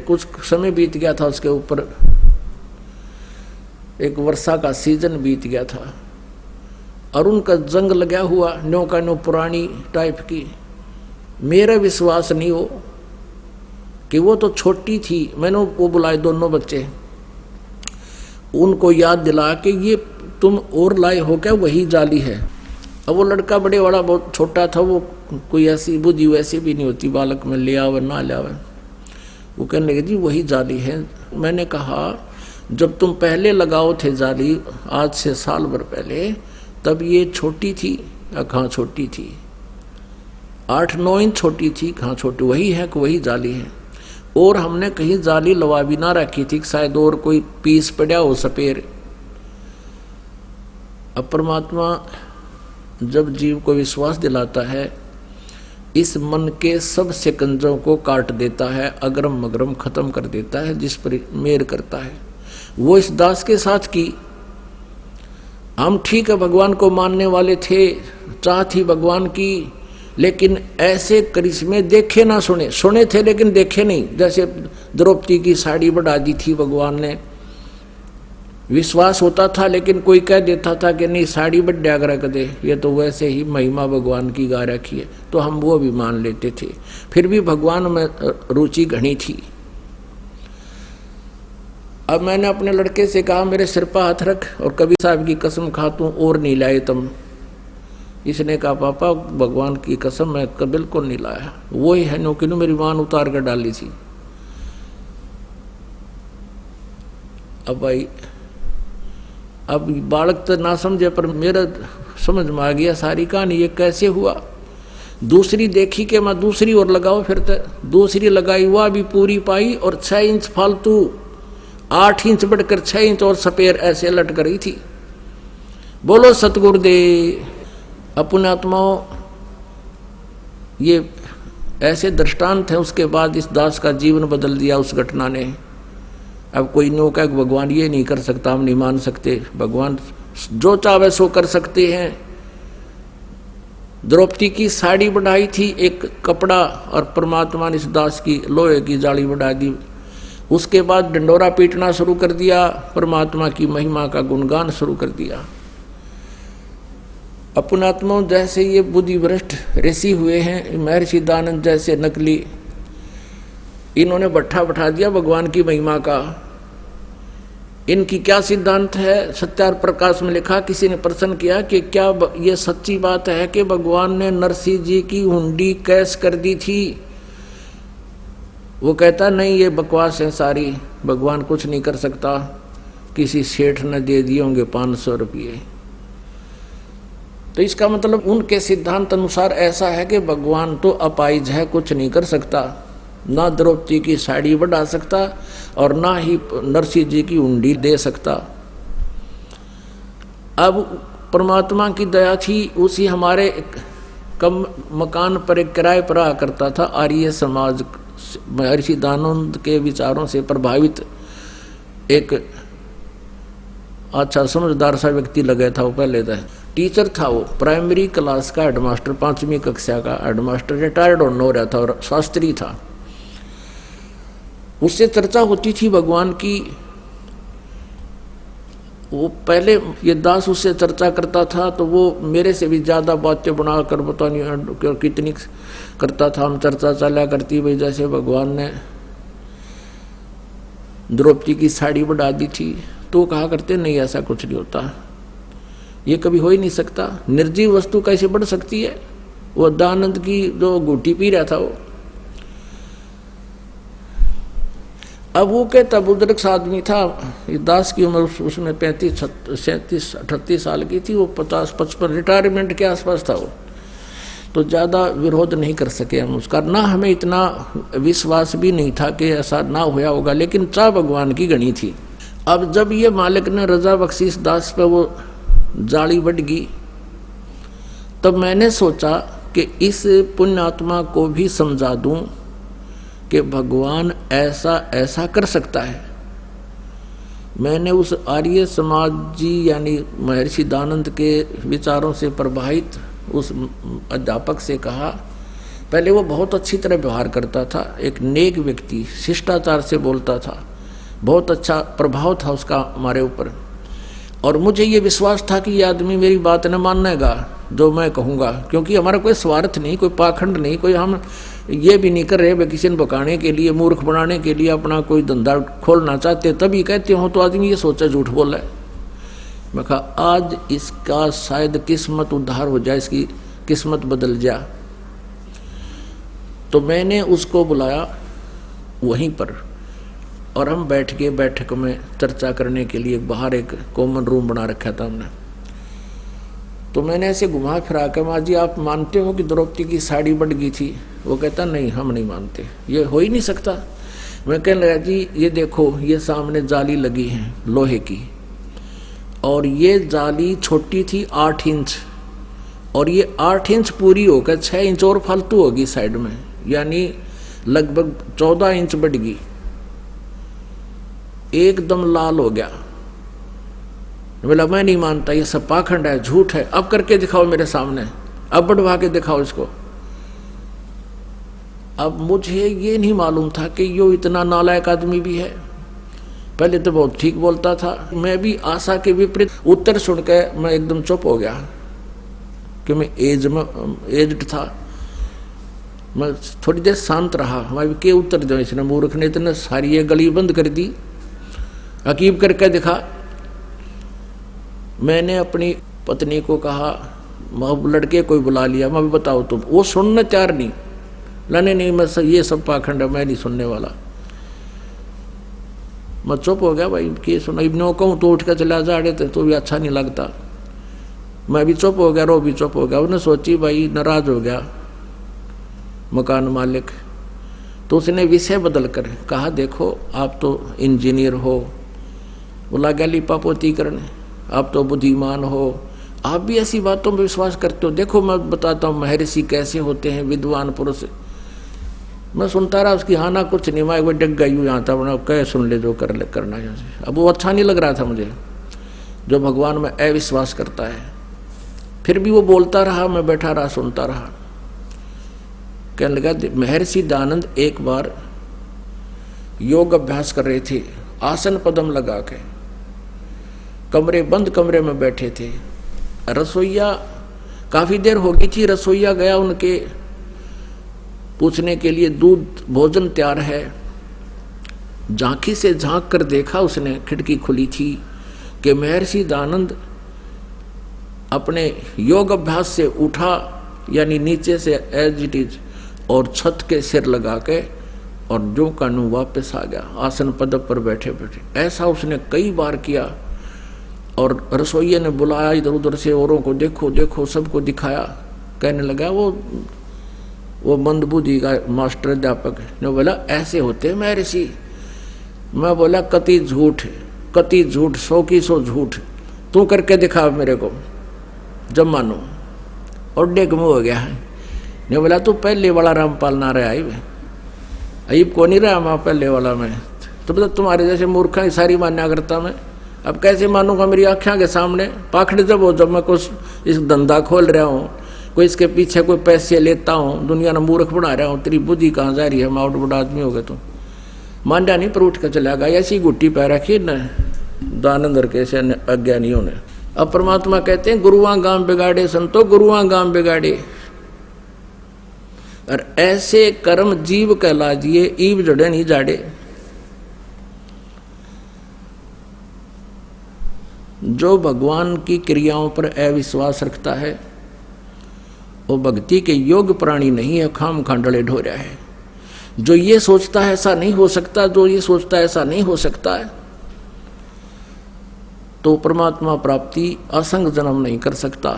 कुछ समय बीत गया था, उसके ऊपर एक वर्षा का सीजन बीत गया था और उनका जंग लगा हुआ, न्यो का न्यो पुरानी टाइप की। मेरा विश्वास नहीं हो कि वो तो छोटी थी। मैंने वो बुलाए दोनों बच्चे, उनको याद दिला कि ये तुम और लाए हो क्या? वही जाली है। अब वो लड़का बड़े वाला बहुत छोटा था, वो कोई ऐसी बुद्धि वैसे भी नहीं होती बालक में, ले आवे ना ले आवे। वो कहने लगे जी वही जाली है। मैंने कहा जब तुम पहले लगाओ थे जाली, आज से साल भर पहले, तब ये छोटी थी या कहाँ छोटी थी? 8-9 इंच छोटी थी, कहाँ छोटी? वही है कि वही जाली है। और हमने कहीं जाली लगा भी ना रखी थी, शायद और कोई पीस पड़ा हो सपेर। अब परमात्मा जब जीव को विश्वास दिलाता है, इस मन के सब शिकंजों को काट देता है, अगरम मगरम खत्म कर देता है, जिस पर मेर करता है। वो इस दास के साथ की। हम ठीक है भगवान को मानने वाले थे, चाह थी भगवान की, लेकिन ऐसे करिश्मे देखे ना सुने। सुने थे लेकिन देखे नहीं। जैसे द्रौपदी की साड़ी बढ़ा दी थी भगवान ने, विश्वास होता था, लेकिन कोई कह देता था कि नहीं साड़ी बढ़ा कर दे, ये तो वैसे ही महिमा भगवान की गा रखी है, तो हम वो भी मान लेते थे। फिर भी भगवान में रुचि घनी थी। अब मैंने अपने लड़के से कहा मेरे सिर पर हाथ रख और कभी साहब की कसम खा तू और नहीं लाए तुम। इसने कहा पापा भगवान की कसम मैं बिल्कुल नहीं लाया। वो ही है नौकिनो मेरी मां उतार कर डाली थी। अब भाई अब बालक तो ना समझे, पर मेरा समझ में आ गया सारी कहानी ये कैसे हुआ। दूसरी देखी कि मैं दूसरी और लगाओ, फिर तो दूसरी लगाई, वह भी पूरी पाई और 6 इंच फालतू, 8 इंच बढ़कर 6 इंच और सपेर ऐसे लटक रही थी। बोलो सतगुरुदेव। अपने आत्माओं ये ऐसे दृष्टांत है। उसके बाद इस दास का जीवन बदल दिया उस घटना ने। अब कोई नो का भगवान ये नहीं कर सकता, हम नहीं मान सकते। भगवान जो चाहे सो कर सकते हैं। द्रौपदी की साड़ी बढ़ाई थी एक कपड़ा, और परमात्मा ने इस दास की लोहे की जाली बढ़ा दी। उसके बाद डंडोरा पीटना शुरू कर दिया, परमात्मा की महिमा का गुणगान शुरू कर दिया। अपनात्माओं जैसे ये बुद्धि भ्रष्ट ऋषि हुए हैं, महर्षि दानंद जैसे नकली, इन्होंने भट्ठा बैठा दिया भगवान की महिमा का। इनकी क्या सिद्धांत है? सत्यार प्रकाश में लिखा, किसी ने प्रश्न किया कि क्या ये सच्ची बात है कि भगवान ने नरसिंह जी की हुंडी कैश कर दी थी? वो कहता नहीं ये बकवास है सारी, भगवान कुछ नहीं कर सकता, किसी सेठ ने दे दिए होंगे 500 रुपये। तो इसका मतलब उनके सिद्धांत अनुसार ऐसा है कि भगवान तो अपाइज है, कुछ नहीं कर सकता, ना द्रौपदी की साड़ी बढ़ा सकता और ना ही नरसिंह जी की हुंडी दे सकता। अब परमात्मा की दया थी, उसी हमारे कम मकान पर एक किराए पर रहा करता था आर्य समाज, महर्षि दानंद के विचारों से प्रभावित एक अच्छा समझदार सा व्यक्ति लगा था। वो पहले था टीचर था, वो प्राइमरी क्लास का हेडमास्टर, 5वीं कक्षा का हेडमास्टर, रिटायर्ड होने हो रहा था और शास्त्री था। उससे चर्चा होती थी भगवान की। वो पहले ये दास उससे चर्चा करता था तो वो मेरे से भी ज़्यादा बातें बनाकर पता नहीं कितनी करता था। हम चर्चा चला करती भाई जैसे भगवान ने द्रौपदी की साड़ी बढ़ा दी थी, तो कहा करते नहीं ऐसा कुछ नहीं होता, ये कभी हो ही नहीं सकता, निर्जीव वस्तु कैसे बढ़ सकती है। वो दानंद की जो घूटी पी रहा था वो, अब वो कहता बुजुर्ग आदमी था, दास की उम्र उसमें 35, 37, 38 साल की थी, वो 50, 55 रिटायरमेंट के आसपास था वो, तो ज़्यादा विरोध नहीं कर सके हम उसका। ना हमें इतना विश्वास भी नहीं था कि ऐसा ना होया होगा, लेकिन चाह भगवान की गणी थी। अब जब ये मालिक ने रजा बख्शी इस दास पे वो जाली बढ़ गई, तब मैंने सोचा कि इस पुण्यात्मा को भी समझा दूं कि भगवान ऐसा ऐसा कर सकता है। मैंने उस आर्य समाजी यानी महर्षि दयानंद के विचारों से प्रभावित उस अध्यापक से कहा, पहले वो बहुत अच्छी तरह व्यवहार करता था, एक नेक व्यक्ति, शिष्टाचार से बोलता था, बहुत अच्छा प्रभाव था उसका हमारे ऊपर, और मुझे ये विश्वास था कि ये आदमी मेरी बात न मानेगा जो मैं कहूँगा, क्योंकि हमारा कोई स्वार्थ नहीं, कोई पाखंड नहीं, कोई हम ये भी नहीं कर रहे किसी ने बकाने के लिए, मूर्ख बनाने के लिए अपना कोई धंधा खोलना चाहते तभी कहते हो तो आदमी ये सोचा झूठ बोला है। मैं कहा आज इसका शायद किस्मत उद्धार हो जाए, इसकी किस्मत बदल जा। तो मैंने उसको बुलाया वहीं पर और हम बैठ के बैठक में चर्चा करने के लिए बाहर एक कॉमन रूम बना रखा था हमने। तो मैंने ऐसे घुमा फिरा कर, माँ जी आप मानते हो कि द्रौपदी की साड़ी बढ़ गई थी? वो कहता नहीं हम नहीं मानते, ये हो ही नहीं सकता। मैं कहने लगा जी ये देखो ये सामने जाली लगी है लोहे की, और ये जाली छोटी थी 8 इंच, और ये 8 इंच पूरी होकर 6 इंच और फालतू होगी साइड में, यानी लगभग 14 इंच बढ़ गई, एकदम लाल हो गया। बोला मैं नहीं मानता, ये सब पाखंड है, झूठ है, अब करके दिखाओ मेरे सामने, अब बढ़वा के दिखाओ इसको। अब मुझे ये नहीं मालूम था कि यो इतना नालायक आदमी भी है। पहले तो बहुत ठीक बोलता था, मैं भी आशा के विपरीत उत्तर सुन के मैं एकदम चुप हो गया कि मैं एज्ड था। मैं थोड़ी देर शांत रहा, मैं के उत्तर दो, इसने मूर्ख ने इतने सारी ये गली बंद कर दी, अकीब करके दिखा। मैंने अपनी पत्नी को कहा लड़के कोई बुला लिया, मैं भी बताओ तुम, वो सुनने तैयार नहीं, लाने नहीं मैं ये सब पाखंड है, मैं नहीं सुनने वाला। मैं चुप हो गया, भाई क्या सुना, इब्नो कहूँ तो उठ कर चला जा रहे थे तो भी अच्छा नहीं लगता। मैं भी चुप हो गया, रो भी चुप हो गया। उसने सोची भाई नाराज हो गया मकान मालिक, तो उसने विषय बदल कर कहा देखो आप तो इंजीनियर हो, बोला गया लिपापोती करने, आप तो बुद्धिमान हो, आप भी ऐसी बातों में विश्वास करते हो, देखो मैं बताता हूँ महर्षि कैसे होते हैं, विद्वान पुरुष। मैं सुनता रहा, उसकी हाँ ना कुछ नहीं, मैं डग गई हूँ यहाँ था, कह सुन ले जो करना यहाँ से। अब वो अच्छा नहीं लग रहा था मुझे, जो भगवान में अविश्वास करता है। फिर भी वो बोलता रहा, मैं बैठा रहा सुनता रहा। कहने लगा महर्षि दयानंद एक बार योग अभ्यास कर रहे थे, आसन पद्म लगा के, बंद कमरे में बैठे थे। रसोईया काफी देर हो गई थी, रसोईया गया उनके पूछने के लिए दूध भोजन तैयार है। झांकी से झांक कर देखा उसने, खिड़की खुली थी, कि महर्षि दयानंद अपने योग अभ्यास से उठा, यानी नीचे से एज इट इज, और छत के सिर लगा के और जो कानू वापस आ गया, आसन पदक पर बैठे बैठे। ऐसा उसने कई बार किया। और रसोइये ने बुलाया इधर उधर से, औरों को देखो देखो, सबको दिखाया। कहने लगा वो मंदबुद्धि का मास्टर अध्यापक ने बोला ऐसे होते महर्षि। मैं बोला कति झूठ, 100 की 100 झूठ, तू करके दिखा मेरे को जब मानो। और डेग मुँह हो गया। ने बोला तू पहले वाला रामपाल ना रहा अईब को नहीं रहा, मैं पहले वाला में, तो मतलब तुम्हारे जैसे मूर्खा ही सारी मान्या करता मैं। अब कैसे मानूंगा मेरी आँखों के सामने? पाखड़ जब मैं कुछ इस धंधा खोल रहा हूँ, कोई इसके पीछे कोई पैसे लेता हूँ, दुनिया ने मूर्ख बना रहा हूँ, तेरी बुद्धि कहाँ जा रही है? माउट बड़ा आदमी हो गए तुम। मांडा नहीं पर उठ कर चला गया, ऐसी गुट्टी पै रखी न दानंदर के से अज्ञानियों ने। अब परमात्मा कहते हैं गुरुआ गांव बिगाड़े संतो, गुरुआ गांव बिगाड़े। और ऐसे कर्म जीव कहला दिए, ईव जड़े नहीं जाड़े। जो भगवान की क्रियाओं पर अविश्वास रखता है वो भक्ति के योग्य प्राणी नहीं है, खाम खांडले ढो रहा है। जो ये सोचता है ऐसा नहीं हो सकता, जो ये सोचता है ऐसा नहीं हो सकता है, तो परमात्मा प्राप्ति असंग जन्म नहीं कर सकता।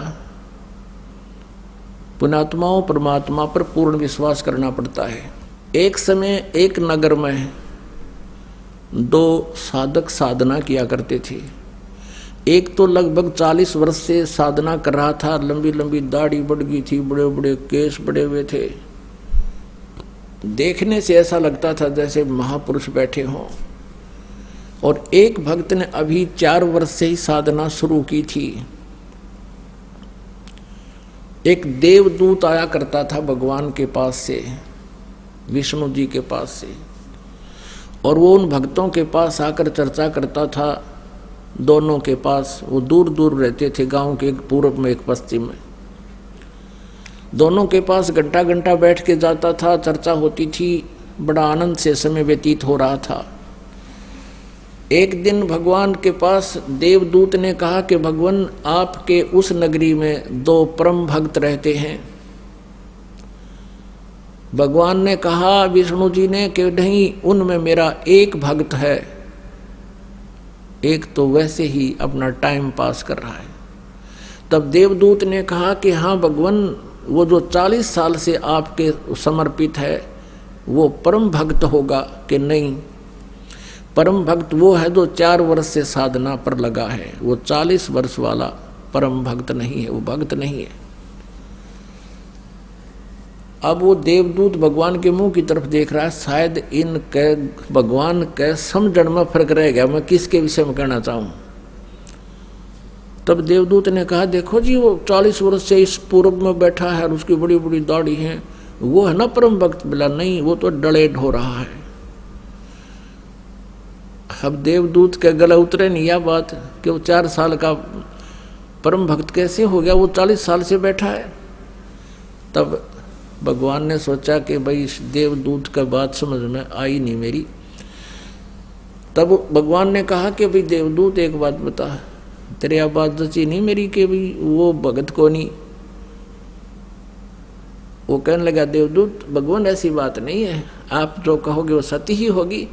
पुण्यात्माओं परमात्मा पर पूर्ण विश्वास करना पड़ता है। एक समय एक नगर में 2 साधक साधना किया करते थे। एक तो लगभग 40 वर्ष से साधना कर रहा था, लंबी लंबी दाढ़ी बढ़ गई थी, बड़े बड़े केश बड़े हुए थे, देखने से ऐसा लगता था जैसे महापुरुष बैठे हों। और एक भक्त ने अभी 4 वर्ष से ही साधना शुरू की थी। एक देवदूत आया करता था भगवान के पास से, विष्णु जी के पास से, और वो उन भक्तों के पास आकर चर्चा करता था। दोनों के पास, वो दूर दूर रहते थे, गांव के एक पूर्व में एक पश्चिम में। दोनों के पास घंटा घंटा बैठ के जाता था, चर्चा होती थी, बड़ा आनंद से समय व्यतीत हो रहा था। एक दिन भगवान के पास देवदूत ने कहा कि भगवान, आपके उस नगरी में 2 परम भक्त रहते हैं। भगवान ने कहा, विष्णु जी ने, कि नहीं, उनमें मेरा एक भक्त है, एक तो वैसे ही अपना टाइम पास कर रहा है। तब देवदूत ने कहा कि हाँ भगवान, वो जो 40 साल से आपके समर्पित है वो परम भक्त होगा कि नहीं? परम भक्त वो है जो 4 वर्ष से साधना पर लगा है, वो 40 वर्ष वाला परम भक्त नहीं है, वो भक्त नहीं है। अब वो देवदूत भगवान के मुंह की तरफ देख रहा है, शायद इनके भगवान के समझण में फर्क रह गया, मैं किसके विषय में कहना चाहूँ। तब देवदूत ने कहा, देखो जी, वो 40 वर्ष से इस पूर्व में बैठा है और उसकी बड़ी बड़ी दाढ़ी है, वो है ना परम भक्त? बोला नहीं, वो तो डलेट हो रहा है। अब देवदूत के गला उतरे नहीं यह बात कि वो 4 साल का परम भक्त कैसे हो गया, वो 40 साल से बैठा है। तब भगवान ने सोचा कि भाई इस देवदूत का बात समझ में आई नहीं मेरी। तब भगवान ने कहा कि भाई देवदूत, एक बात बता, तेरे आप बात जची नहीं मेरी कि भाई वो भगत को नहीं। वो कहने लगा, देवदूत भगवान ऐसी बात नहीं है, आप जो कहोगे वो सत्य ही होगी,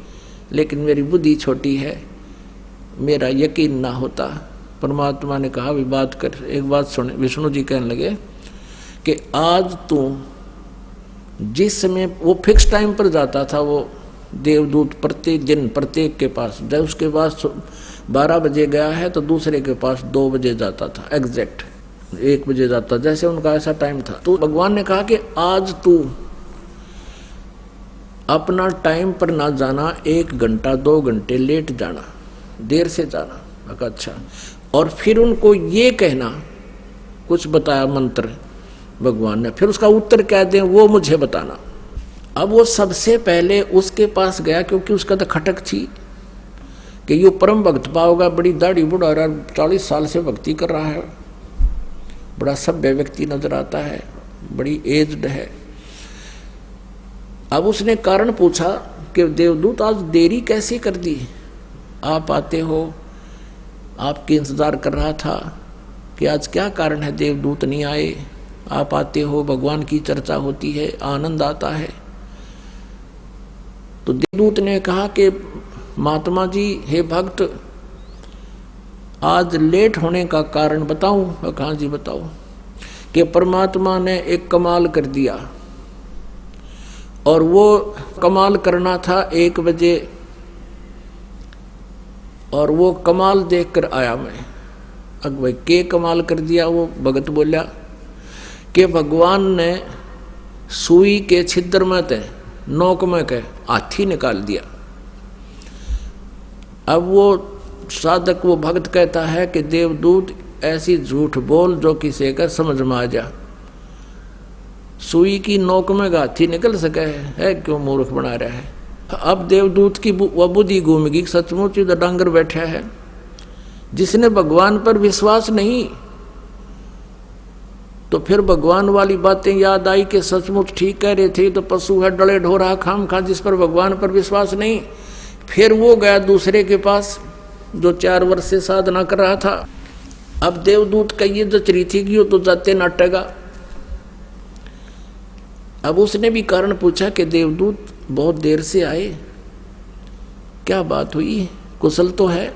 लेकिन मेरी बुद्धि छोटी है, मेरा यकीन ना होता। परमात्मा ने कहा, भी बात कर, एक बात सुने। विष्णु जी कहने लगे कि आज तू जिस समय वो फिक्स टाइम पर जाता था, वो देवदूत प्रत्येक दिन प्रत्येक के पास, जब उसके पास 12 बजे गया है तो दूसरे के पास 2 बजे जाता था, एग्जैक्ट 1 बजे जाता, जैसे उनका ऐसा टाइम था। तो भगवान ने कहा कि आज तू अपना टाइम पर ना जाना, 1 घंटा 2 घंटे लेट जाना, देर से जाना। अच्छा, और फिर उनको ये कहना, कुछ बताया मंत्र भगवान ने, फिर उसका उत्तर क्या दें वो मुझे बताना। अब वो सबसे पहले उसके पास गया, क्योंकि उसका तो खटक थी कि ये परम भक्त पाओगा, बड़ी दाढ़ी बुढ़ा रहा, 40 साल से भक्ति कर रहा है, बड़ा सभ्य व्यक्ति नजर आता है, बड़ी एज्ड है। अब उसने कारण पूछा कि देवदूत आज देरी कैसे कर दी, आप आते हो, आपके इंतजार कर रहा था कि आज क्या कारण है देवदूत नहीं आए, आप आते हो, भगवान की चर्चा होती है, आनंद आता है। तो देवदूत ने कहा कि महात्मा जी, हे भक्त, आज लेट होने का कारण बताऊं? कहाँ जी बताओ। कि परमात्मा ने एक कमाल कर दिया, और वो कमाल करना था 1 बजे, और वो कमाल देखकर आया मैं। अब भाई के कमाल कर दिया? वो भगत बोला कि भगवान ने सुई के छिद्र में थे नोक में के हाथी निकाल दिया। अब वो साधक, वो भक्त कहता है कि देवदूत ऐसी झूठ बोल जो किसी का समझ में आ जा, सुई की नोक में हाथी निकल सके है, क्यों मूर्ख बना रहा है। अब देवदूत की वह बुद्धि घूम गई, सचमुच इधर डांगर बैठा है, जिसने भगवान पर विश्वास नहीं। तो फिर भगवान वाली बातें याद आई कि सचमुच ठीक कह रहे थे, तो पशु है डले ढो रहा खाम खा, जिस पर भगवान पर विश्वास नहीं। फिर वो गया दूसरे के पास जो 4 वर्ष से साधना कर रहा था। अब देवदूत का ये जच रही थी कि वो तो जाते नाटेगा। अब उसने भी कारण पूछा कि देवदूत बहुत देर से आए, क्या बात हुई, कुशल तो है?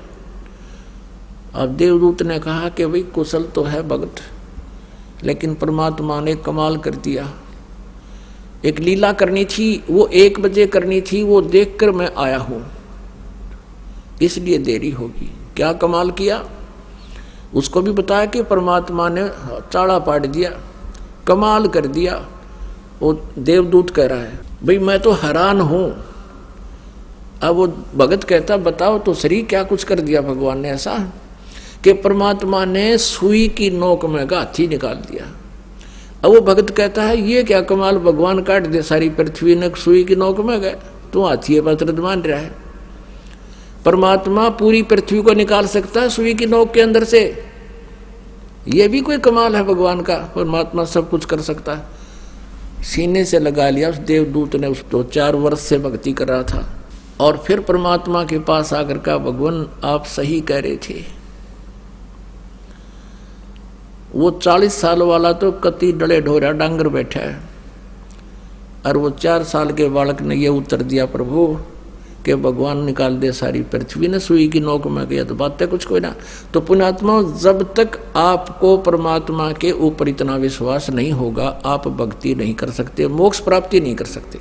अब देवदूत ने कहा कि भाई कुशल तो है भगत, लेकिन परमात्मा ने कमाल कर दिया, एक लीला करनी थी, वो 1 बजे करनी थी, वो देखकर मैं आया हूं, इसलिए देरी होगी। क्या कमाल किया? उसको भी बताया कि परमात्मा ने चाड़ा पाट दिया, कमाल कर दिया। वो देवदूत कह रहा है, भाई मैं तो हैरान हूं, अब वो भगत कहता बताओ तो सही क्या कुछ कर दिया भगवान ने ऐसा कि परमात्मा ने सुई की नोक में का हाथी निकाल दिया। अब वो भगत कहता है ये क्या कमाल, भगवान काट दे सारी पृथ्वी ने सुई की नोक में गए, तो हाथी पत्रद मान रहा है। परमात्मा पूरी पृथ्वी को निकाल सकता है सुई की नोक के अंदर से, ये भी कोई कमाल है भगवान का। परमात्मा सब कुछ कर सकता है। सीने से लगा लिया उस देवदूत ने, उसको 4 वर्ष से भक्ति कर रहा था, और फिर परमात्मा के पास आकर कहा भगवान आप सही कह रहे थे। वो 40 साल वाला तो कति डले ढोरा डांगर बैठा है, और वो 4 साल के बालक ने ये उत्तर दिया प्रभु कि भगवान निकाल दे सारी पृथ्वी ने सुई की नोक में गया, तो बात है कुछ कोई ना। तो पुण्यात्मा, जब तक आपको परमात्मा के ऊपर इतना विश्वास नहीं होगा आप भक्ति नहीं कर सकते, मोक्ष प्राप्ति नहीं कर सकते।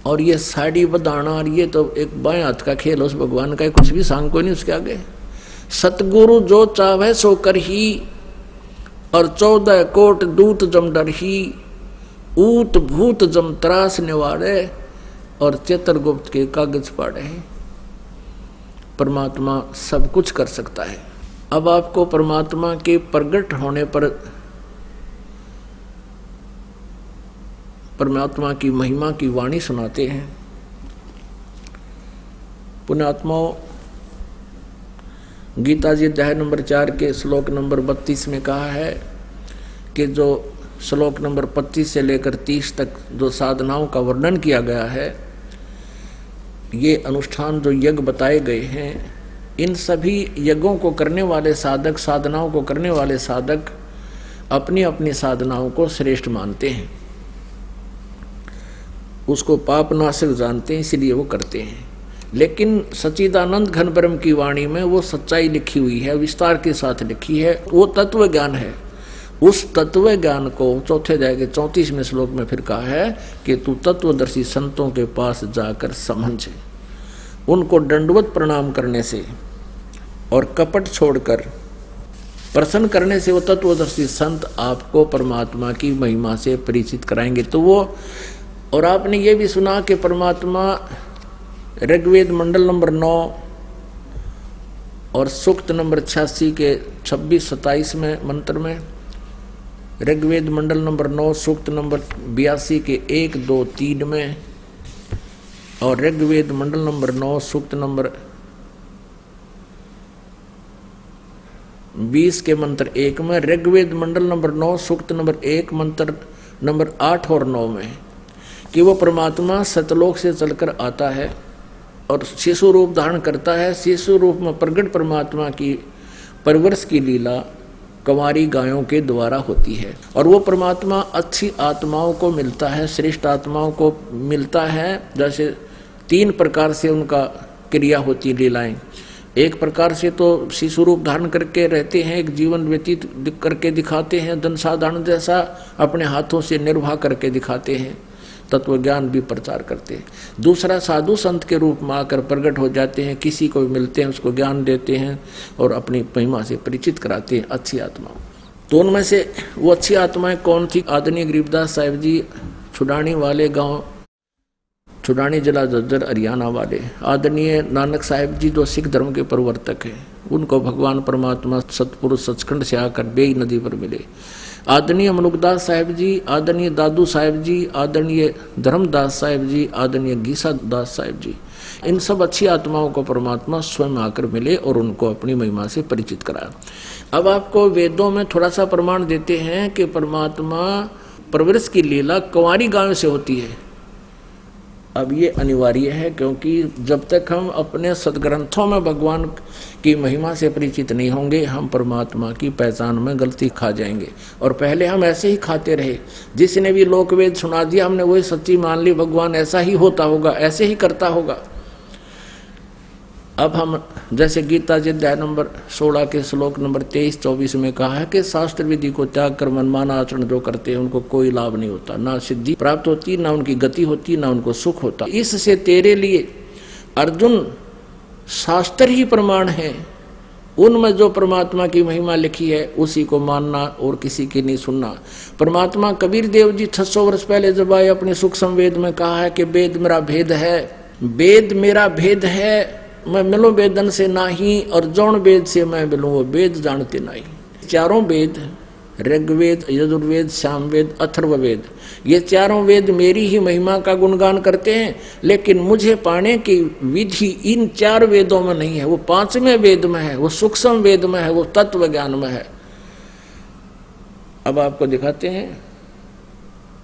और ये साड़ी बधाना और ये तो एक बाएं हाथ का खेल उस भगवान का, कुछ भी सांग कोई नहीं उसके आगे। सतगुरु जो चाहे सो कर ही, और 14 कोट दूत जम डर ही, ऊत भूत जम त्रास निवारे, और चित्रगुप्त के कागज पाड़े। परमात्मा सब कुछ कर सकता है। अब आपको परमात्मा के प्रकट होने पर परमात्मा की महिमा की वाणी सुनाते हैं। पुण्यात्माओं, गीता जी अध्याय नंबर 4 के श्लोक नंबर 32 में कहा है कि जो श्लोक नंबर 25 से लेकर 30 तक जो साधनाओं का वर्णन किया गया है, ये अनुष्ठान जो यज्ञ बताए गए हैं, इन सभी यज्ञों को करने वाले साधक, साधनाओं को करने वाले साधक अपनी अपनी साधनाओं को श्रेष्ठ मानते हैं, उसको पापनाशक जानते हैं, इसलिए वो करते हैं। लेकिन सच्चिदानंद घन ब्रह्म की वाणी में वो सच्चाई लिखी हुई है, विस्तार के साथ लिखी है, वो तत्व ज्ञान है। उस तत्व ज्ञान को चौथे अध्याय के 34वें श्लोक में फिर कहा है कि तू तत्वदर्शी संतों के पास जाकर समझ, उनको दंडवत प्रणाम करने से और कपट छोड़कर प्रसन्न करने से वो तत्वदर्शी संत आपको परमात्मा की महिमा से परिचित कराएंगे। तो वो, और आपने ये भी सुना कि परमात्मा ऋग्वेद मंडल नंबर 9 और सूक्त नंबर 86 के 26-27 में मंत्र में, ऋग्वेद मंडल नंबर 9 सूक्त नंबर 82 के 1, 2, 3 में, और ऋग्वेद मंडल नंबर 9 सूक्त नंबर 20 के मंत्र 1 में, ऋग्वेद मंडल नंबर 9 सूक्त नंबर 1 मंत्र नंबर 8 और 9 में, कि वो परमात्मा सतलोक से चलकर आता है और शिशु रूप धारण करता है। शिशु रूप में प्रगट परमात्मा की परवरिश की लीला कंवारी गायों के द्वारा होती है, और वो परमात्मा अच्छी आत्माओं को मिलता है, श्रेष्ठ आत्माओं को मिलता है। जैसे 3 प्रकार से उनका क्रिया होती लीलाएं। एक प्रकार से तो शिशु रूप धारण करके रहते हैं, एक जीवन व्यतीत करके दिखाते हैं, जन साधारण जैसा अपने हाथों से निर्वाह करके दिखाते हैं, तत्व ज्ञान भी प्रचार करते हैं। दूसरा साधु संत के रूप में आकर प्रकट हो जाते हैं, किसी को मिलते हैं, उसको ज्ञान देते हैं और अपनी महिमा से परिचित कराते हैं अच्छी आत्माओं। तो उनमें से वो अच्छी आत्माएं कौन थी? आदरणीय गरीबदास साहिब जी छुडानी वाले गांव, छुडानी जिला झज्जर हरियाणा वाले। आदरणीय नानक साहिब जी जो सिख धर्म के प्रवर्तक हैं, उनको भगवान परमात्मा सतपुरुष सचखंड से आकर बेई नदी पर मिले। आदरणीय मनुकदास साहिब जी, आदरणीय दादू साहिब जी, आदरणीय धर्मदास साहिब जी, आदरणीय गीसा दास साहिब जी, इन सब अच्छी आत्माओं को परमात्मा स्वयं आकर मिले और उनको अपनी महिमा से परिचित कराया। अब आपको वेदों में थोड़ा सा प्रमाण देते हैं कि परमात्मा परवरिश की लीला कंवारी गायों से होती है। अब ये अनिवार्य है, क्योंकि जब तक हम अपने सदग्रंथों में भगवान की महिमा से परिचित नहीं होंगे, हम परमात्मा की पहचान में गलती खा जाएंगे। और पहले हम ऐसे ही खाते रहे, जिसने भी लोकवेद सुना दिया हमने वही सच्ची मान ली, भगवान ऐसा ही होता होगा, ऐसे ही करता होगा। अब हम जैसे गीता जी अध्याय नंबर 16 के श्लोक नंबर 23-24 में कहा है कि शास्त्र विधि को त्याग कर मनमाना आचरण जो करते हैं उनको कोई लाभ नहीं होता, ना सिद्धि प्राप्त होती, ना उनकी गति होती, ना उनको सुख होता। इससे तेरे लिए अर्जुन शास्त्र ही प्रमाण है, उनमें जो परमात्मा की महिमा लिखी है उसी को मानना और किसी की नहीं सुनना। परमात्मा कबीर देव जी 600 वर्ष पहले जब आए अपने सुख संवेद में कहा है कि वेद मेरा भेद है, वेद मेरा भेद है, मैं मिलूं वेदन से नाही, और जौन वेद से मैं मिलूं वो वेद जानते नहीं। चारों वेद, ऋग्वेद, यजुर्वेद, सामवेद, अथर्ववेद, ये चारों वेद मेरी ही महिमा का गुणगान करते हैं, लेकिन मुझे पाने की विधि इन चार वेदों में नहीं है, वो पांचवें वेद में है, वो सूक्ष्म वेद में है, वो तत्व ज्ञान में है। अब आपको दिखाते हैं,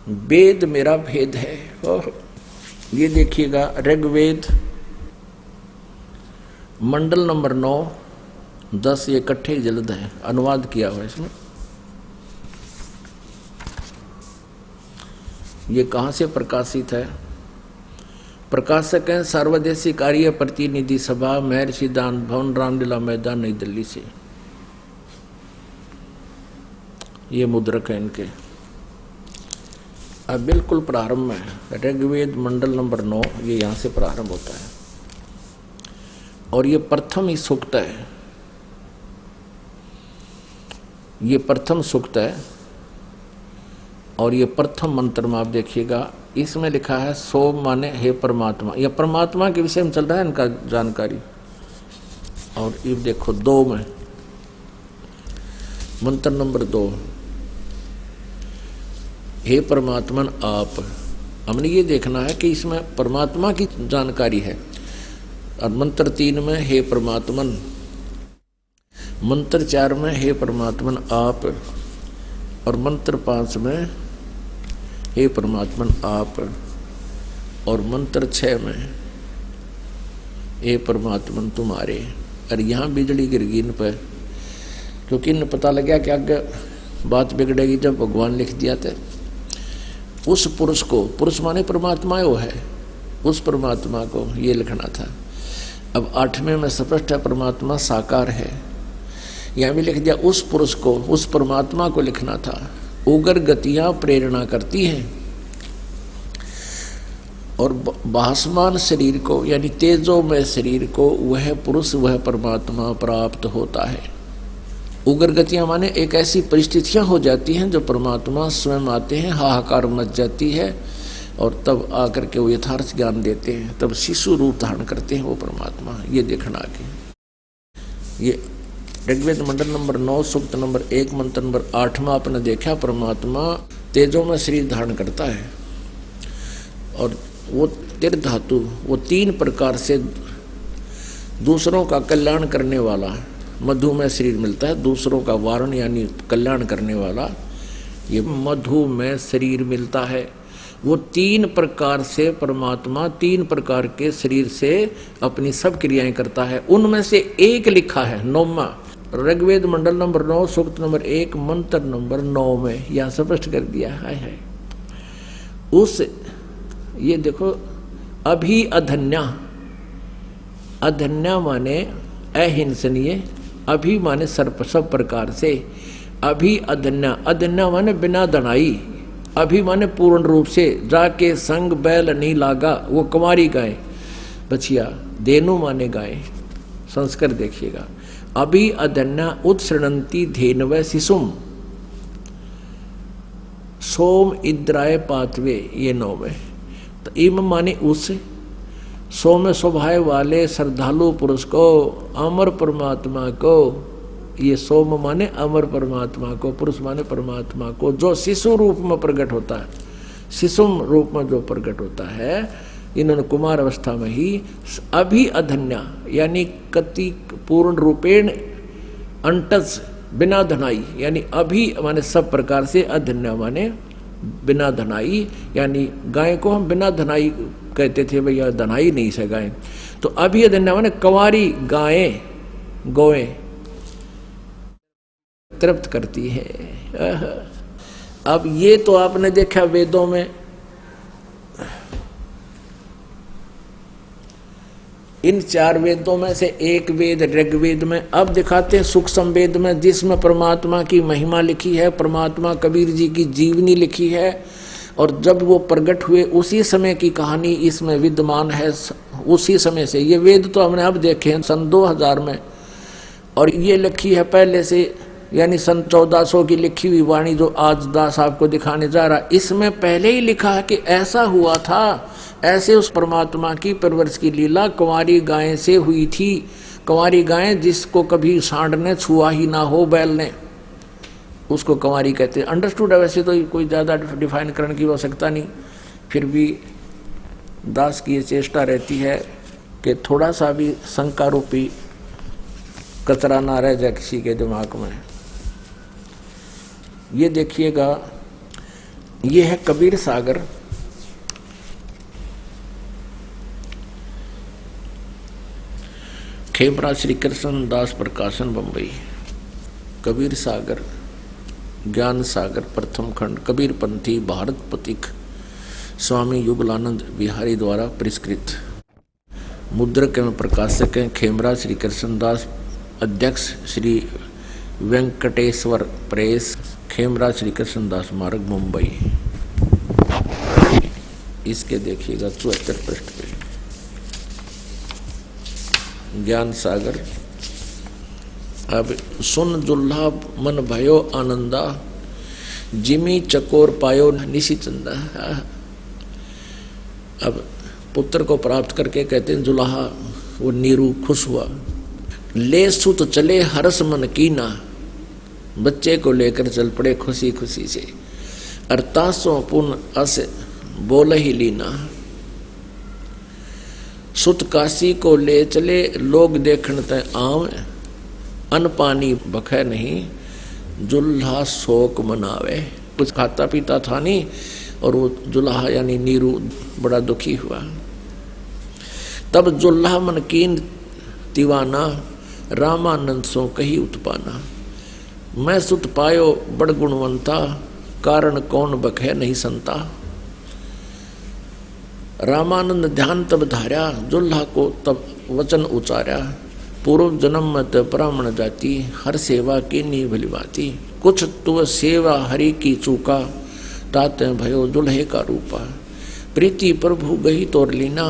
वेद मेरा भेद है। ये देखिएगा, ऋग्वेद मंडल नंबर 9, 10 ये इकट्ठे जल्द है, अनुवाद किया हुआ इसमें। ये कहाँ से प्रकाशित है? प्रकाशक हैं सर्वदेशी कार्य प्रतिनिधि सभा, महर्षि दान भवन, रामलीला मैदान, नई दिल्ली से। ये मुद्रक है इनके। अब बिल्कुल प्रारंभ में है, ऋग्वेद मंडल नंबर 9, ये यहाँ से प्रारंभ होता है और ये प्रथम ही सूक्त है। ये प्रथम सूक्त है और ये प्रथम मंत्र में आप देखिएगा, इसमें लिखा है सोम माने हे परमात्मा। यह परमात्मा के विषय में चल रहा है इनका जानकारी। और ये देखो 2 में, मंत्र नंबर 2, हे परमात्मन आप। हमने ये देखना है कि इसमें परमात्मा की जानकारी है। और मंत्र 3 में हे परमात्मन, मंत्र 4 में हे परमात्मन आप, और मंत्र 5 में हे परमात्मन आप, और मंत्र 6 में हे परमात्मन तुम्हारे। और यहाँ बिजली गिर गई इन पर, क्योंकि इन्हें पता लग गया कि आगे बात बिगड़ेगी जब भगवान लिख दिया था। उस पुरुष को, पुरुष माने परमात्मा वो है, उस परमात्मा को ये लिखना था। अब 8वें में स्पष्ट है परमात्मा साकार है, यहाँ भी लिख दिया उस पुरुष को, उस परमात्मा को लिखना था। उग्र गतियां प्रेरणा करती हैं और भासमान शरीर को यानी तेजोमय शरीर को वह पुरुष, वह परमात्मा प्राप्त होता है। उग्र गतियां माने एक ऐसी परिस्थितियां हो जाती हैं जो परमात्मा स्वयं आते हैं, हाहाकार मच जाती है और तब आकर के वो यथार्थ ज्ञान देते हैं, तब शिशु रूप धारण करते हैं वो परमात्मा। ये देखना आगे। ये ऋग्वेद मंडल नंबर 9 सूक्त नंबर 1 मंत्र नंबर 8 में आपने देखा परमात्मा तेजों में शरीर धारण करता है और वो तिर धातु, वो 3 प्रकार से दूसरों का कल्याण करने वाला मधु में शरीर मिलता है। दूसरों का वारण यानी कल्याण करने वाला ये मधु में शरीर मिलता है। वो 3 प्रकार से परमात्मा 3 प्रकार के शरीर से अपनी सब क्रियाएं करता है। उनमें से एक लिखा है 9वां, ऋग्वेद मंडल नंबर 9 सूक्त नंबर 1 मंत्र नंबर 9 में यहाँ स्पष्ट कर दिया है। उस ये देखो, अभी अधन्या, अधन्या माने अहिंसनीय, अभी माने सब प्रकार से, अभी अधन्या, अधन्या माने बिना दनाई, अभी माने पूर्ण रूप से, जाके संग बैल नहीं लागा, वो कुंवारी गाय बछिया, देनु माने गाय। संस्कार देखिएगा, अभी अधन्या उत्सृणंती धेनव शिशुम, सोम इद्राय पातवे, ये 9 में। तो इम माने उस, सोम स्वभाव वाले श्रद्धालु पुरुष को, अमर परमात्मा को, ये सोम माने अमर परमात्मा को, पुरुष माने परमात्मा को, जो शिशु रूप में प्रकट होता है, शिशुम रूप में जो प्रकट होता है। इन्होंने कुमार अवस्था में ही अभी अधन्या यानी कति पूर्ण रूपेण अंटज बिना धनाई, यानी अभी माने सब प्रकार से, अधन्या माने बिना धनाई, यानी गाय को हम बिना धनाई कहते थे, भैया धनाई नहीं से गाय। तो अभी अधन्या माने कंवारी गायें, गौएं तृप्त करती है। अब ये तो आपने देखा वेदों में, इन 4 वेदों में से एक वेद ऋग्वेद में। अब दिखाते हैं सूक्ष्म वेद में, जिसमें परमात्मा की महिमा लिखी है, परमात्मा कबीर जी की जीवनी लिखी है और जब वो प्रकट हुए उसी समय की कहानी इसमें विद्यमान है। उसी समय से ये वेद तो हमने अब देखे हैं सन 2000 में, और ये लिखी है पहले से यानी सन 1400 की लिखी हुई वाणी जो आज दास आपको दिखाने जा रहा, इसमें पहले ही लिखा है कि ऐसा हुआ था, ऐसे उस परमात्मा की परवरिश की लीला कुंवारी गाय से हुई थी। कुंवारी गाय जिसको कभी सांड ने छुआ ही ना हो, बैल ने, उसको कुंवारी कहते हैं। अंडरस्टूड है, वैसे तो कोई ज़्यादा डिफाइन करने की आवश्यकता नहीं, फिर भी दास की ये चेष्टा रहती है कि थोड़ा सा भी शंका रूपी कचरा ना रह जाए किसी के दिमाग में। ये देखिएगा, ये है कबीर सागर। खेमरा श्री कृष्ण दास प्रकाशन बम्बई। कबीर सागर, ज्ञान सागर प्रथम खंड, कबीर पंथी भारत पथिक, स्वामी युगलानंद बिहारी द्वारा परिष्कृत। मुद्रक एवं प्रकाशक हैं खेमरा श्री कृष्णदास, अध्यक्ष श्री वेंकटेश्वर प्रेस, खेमरा श्री कृष्णदास मार्ग मुंबई। इसके देखिएगा 74 पृष्ठ पे ज्ञान सागर। अब सुन जुल्हा मन भयो आनंदा, जिमी चकोर पायो निशी चंदा। अब पुत्र को प्राप्त करके कहते हैं जुल्हा वो नीरू खुश हुआ। ले सुत चले हरस मन कीना, बच्चे को लेकर चल पड़े खुशी खुशी से। अरतासों पुन अस बोल ही लीना, सुत काशी को ले चले लोग देखण तय आम, अन्न पानी बखे नहीं जुल्हा शोक मनावे। कुछ खाता पीता था नहीं, और वो जुल्हा यानी नीरू बड़ा दुखी हुआ। तब जुल्हा मन कीन दीवाना, रामानंद सो कही उत्पाना। मैं सुत पायो बड़ गुणवंता, कारण कौन बखे नहीं संता। रामानंद ध्यान तब धार्या, जुल्हा को तब वचन उचार्या। पूर्व जन्म मत ब्राह्मण जाति, हर सेवा की नी भली बाती। कुछ तु सेवा हरि की चूका, ताते भयो दुल्हे का रूपा। प्रीति प्रभु गही तोर लीना,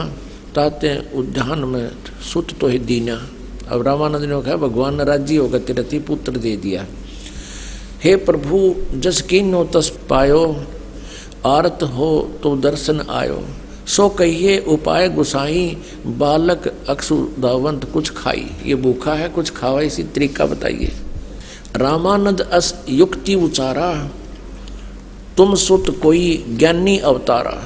ताते उद्यान में सुत तो ही दीना। अब रामानंद ने कहा भगवान ने राजी होकर तिरथी पुत्र दे दिया। हे प्रभु जस कीनो तस पायो, आरत हो तो दर्शन आयो। सो कहिए उपाय गुसाई, बालक अक्षुदावंत कुछ खाई। ये भूखा है कुछ खावा, इसी तरीका बताइए। रामानंद अस युक्ति उचारा, तुम सुत कोई ज्ञानी अवतारा।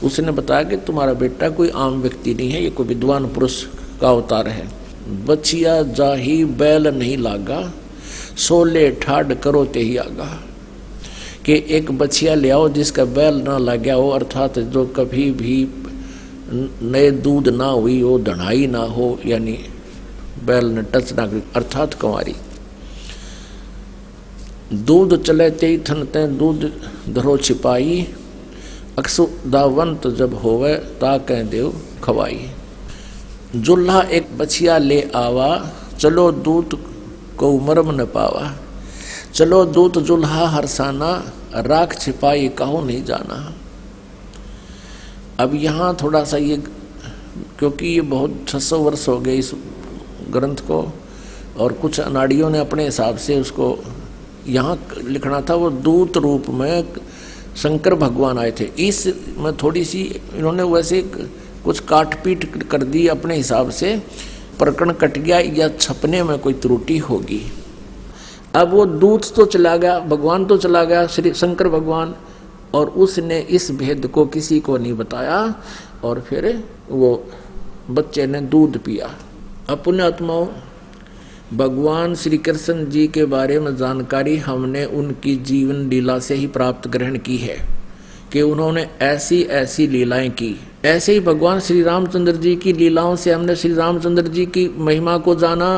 उसने बताया कि तुम्हारा बेटा कोई आम व्यक्ति नहीं है, ये कोई विद्वान पुरुष का अवतार है। बचिया जाही बैल नहीं लागा, सोले ठाड करो ते ही आगा। कि एक बछिया ले आओ जिसका बैल ना लग गया हो, अर्थात जो कभी भी नए दूध ना हुई हो, दढ़ाई ना हो, यानी बैल ने टच ना करी, अर्थात कंवारी। दूध चले ते थनते दूध धरो छिपाई, अक्षुदावंत जब होवे ता कह देव खवाई। जुल्हा एक बछिया ले आवा, चलो दूत को मरम न पावा। चलो दूत जुल्हा हरसाना, राख छिपाई कहो नहीं जाना। अब यहाँ थोड़ा सा ये, क्योंकि ये बहुत 600 वर्ष हो गए इस ग्रंथ को, और कुछ अनाड़ियों ने अपने हिसाब से उसको यहाँ लिखना था। वो दूत रूप में शंकर भगवान आए थे। इस में थोड़ी सी इन्होंने वैसे कुछ काट पीट कर दी अपने हिसाब से, प्रकरण कट गया या छपने में कोई त्रुटि होगी। अब वो दूत तो चला गया, भगवान तो चला गया, श्री शंकर भगवान, और उसने इस भेद को किसी को नहीं बताया, और फिर वो बच्चे ने दूध पिया। अपने आत्माओं, भगवान श्री कृष्ण जी के बारे में जानकारी हमने उनकी जीवन लीला से ही प्राप्त ग्रहण की है कि उन्होंने ऐसी ऐसी लीलाएं की। ऐसे ही भगवान श्री रामचंद्र जी की लीलाओं से हमने श्री रामचंद्र जी की महिमा को जाना।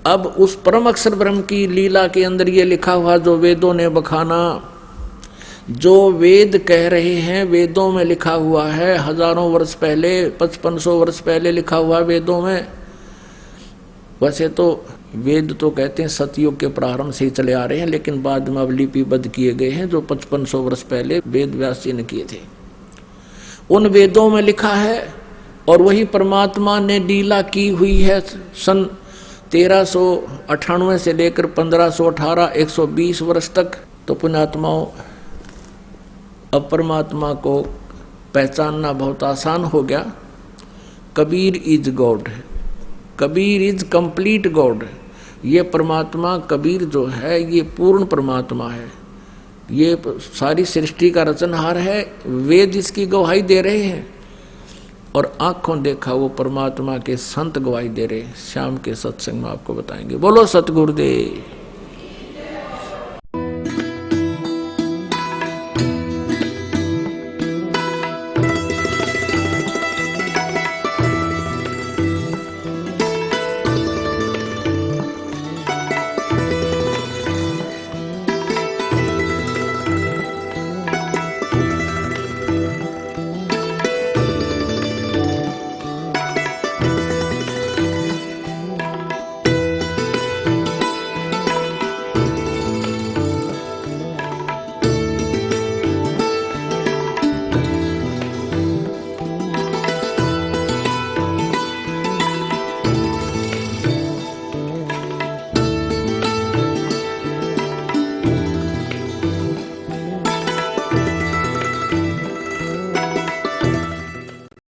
अब उस परम अक्षर ब्रह्म की लीला के अंदर ये लिखा हुआ जो वेदों ने बखाना, जो वेद कह रहे हैं वेदों में लिखा हुआ है, हजारों वर्ष पहले, 5500 वर्ष पहले लिखा हुआ वेदों में। वैसे तो वेद तो कहते हैं सतयुग के प्रारंभ से ही चले आ रहे हैं, लेकिन बाद में अब लिपिबद्ध किए गए हैं, जो 5500 वर्ष पहले वेद व्यास जी ने किए थे। उन वेदों में लिखा है, और वही परमात्मा ने लीला की हुई है सन 1398 से लेकर 1518 120 वर्ष तक तो पुण्यात्माओं अब परमात्मा को पहचानना बहुत आसान हो गया। Kabir is God, Kabir is complete God. ये परमात्मा कबीर जो है ये पूर्ण परमात्मा है, ये सारी सृष्टि का रचनहार है। वेद इसकी गवाही दे रहे हैं और आंखों देखा वो परमात्मा के संत गवाही दे रहे हैं। शाम के सत्संग में आपको बताएंगे। बोलो सतगुरुदेव।